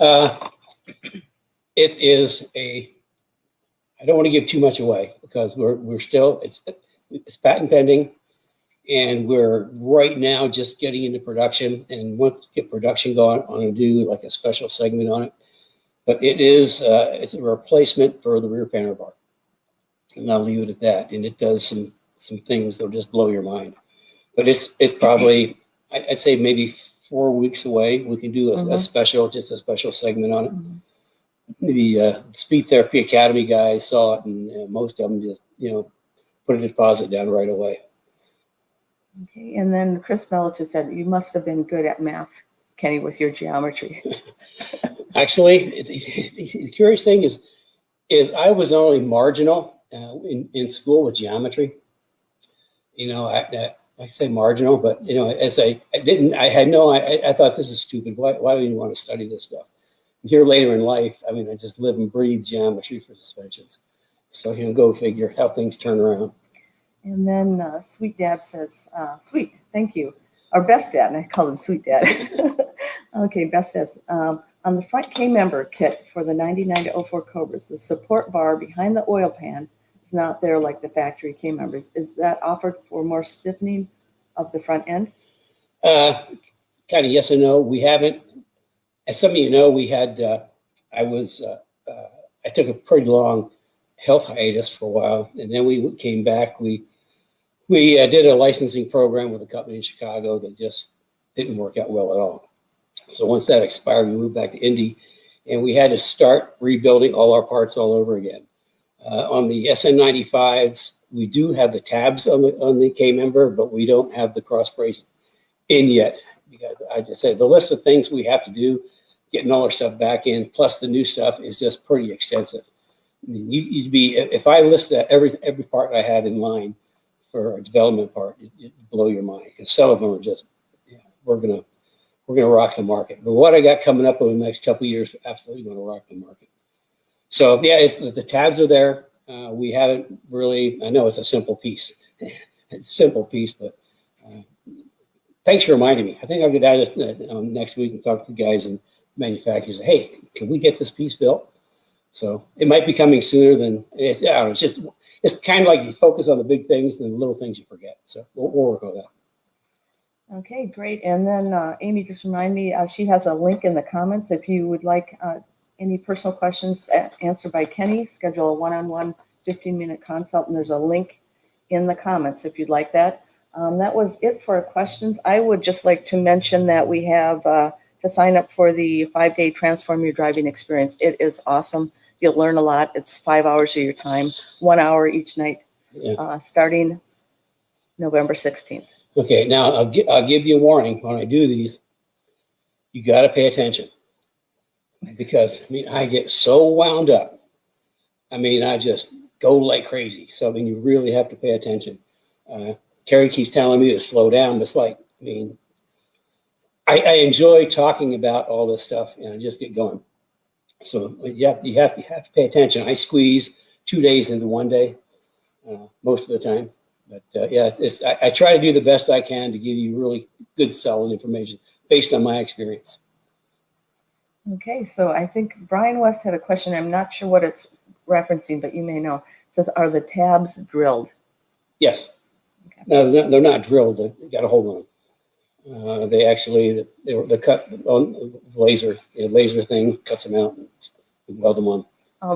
Speaker 1: It is I don't want to give too much away because we're still, it's patent pending. And we're right now just getting into production. And once we get production going, I'm going to do like a special segment on it. But it's a replacement for the rear panel bar. And I'll leave it at that. And it does some things that'll just blow your mind. But it's probably, I'd say maybe 4 weeks away. We can do a special segment on it. The Speed Therapy Academy guys saw it, and most of them just, put a deposit down right away.
Speaker 2: Okay, and then Chris Mellick said, you must have been good at math, Kenny, with your geometry. Actually,
Speaker 1: the curious thing is I was only marginal in school with geometry. I say marginal, but I thought this is stupid. Why do you want to study this stuff? Here later in life, I just live and breathe geometry for suspensions. So go figure how things turn around.
Speaker 2: And then Sweet Dad says, sweet, thank you. Our Best Dad, and I call him Sweet Dad. Okay, Best says, on the front K-member kit for the 99 to 04 Cobras, the support bar behind the oil pan is not there like the factory K-members. Is that offered for more stiffening of the front end?
Speaker 1: Kind of yes and no. We haven't. As some of you know, we had, I took a pretty long health hiatus for a while, and then we came back. We did a licensing program with a company in Chicago that just didn't work out well at all. So once that expired, we moved back to Indy, and we had to start rebuilding all our parts all over again. On the SN95s, we do have the tabs on the K-member, but we don't have the cross bracing in yet. Because I just said the list of things we have to do, getting all our stuff back in, plus the new stuff is just pretty extensive. If I listed every part I had in line for a development part, it'd blow your mind. Because some of them are just, we're gonna rock the market. But what I got coming up over the next couple of years, absolutely going to rock the market. So yeah, the tabs are there. We haven't really. I know it's a simple piece. It's a simple piece, but thanks for reminding me. I think I'll go down next week and talk to the guys and manufacturers. Hey, can we get this piece built? So it might be coming sooner than it's. I don't know, it's kind of like you focus on the big things and the little things you forget. So we'll work on that.
Speaker 2: Okay, great. And then Amy just reminded me, she has a link in the comments. If you would like any personal questions answered by Kenny, schedule a one-on-one 15-minute consult, and there's a link in the comments if you'd like that. That was it for questions. I would just like to mention that we have to sign up for the 5-day Transform Your Driving Experience. It is awesome. You'll learn a lot. It's 5 hours of your time, 1 hour each night, starting November 16th.
Speaker 1: Okay, now I'll give you a warning when I do these. You got to pay attention, because I mean I get so wound up. I mean I just go like crazy. So I mean you really have to pay attention. Terry keeps telling me to slow down, but it's like, I mean, I enjoy talking about all this stuff and I just get going. So you have to pay attention. I squeeze 2 days into 1 day most of the time. But yeah, I try to do the best I can to give you really good, solid information based on my experience.
Speaker 2: Okay, so I think Brian West had a question. I'm not sure what it's referencing, but you may know. It says, are the tabs drilled?
Speaker 1: Yes.
Speaker 2: Okay.
Speaker 1: No, they're not drilled. They got a hold on them. They actually, they're cut on laser. The laser thing cuts them out and weld them on.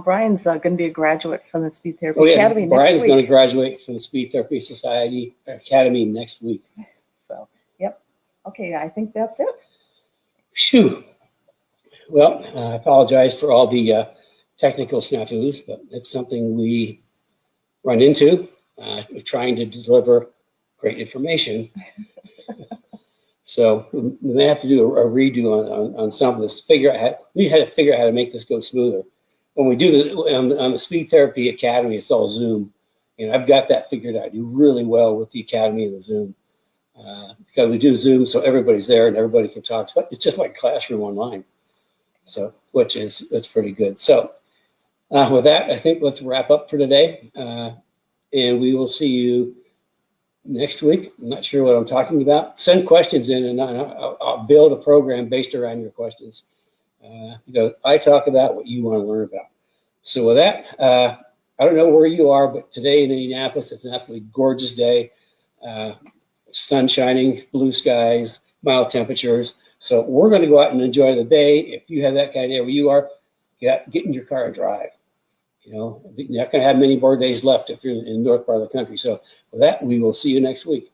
Speaker 2: Brian's going to be a graduate from the Speed Therapy Academy next week.
Speaker 1: Brian's going to graduate from the Speed Therapy Society Academy next week.
Speaker 2: So, yep. Okay, I think that's it.
Speaker 1: Phew. Well, I apologize for all the technical snafus, but it's something we run into. We're trying to deliver great information. So we may have to do a redo on some of this. We had to figure out how to make this go smoother. When we do this on the Speed Therapy Academy, it's all Zoom. You know, I've got that figured out. I do really well with the Academy and the Zoom because we do Zoom, so everybody's there and everybody can talk. It's just like classroom online. So, that's pretty good. So, with that, I think let's wrap up for today, and we will see you next week. I'm not sure what I'm talking about. Send questions in, and I'll build a program based around your questions. Because I talk about what you want to learn about. So with that, I don't know where you are, but today in Indianapolis, it's an absolutely gorgeous day. Sun shining, blue skies, mild temperatures. So we're going to go out and enjoy the day. If you have that kind of day where you are, get in your car and drive. You know, you're not going to have many more days left if you're in the north part of the country. So with that, we will see you next week.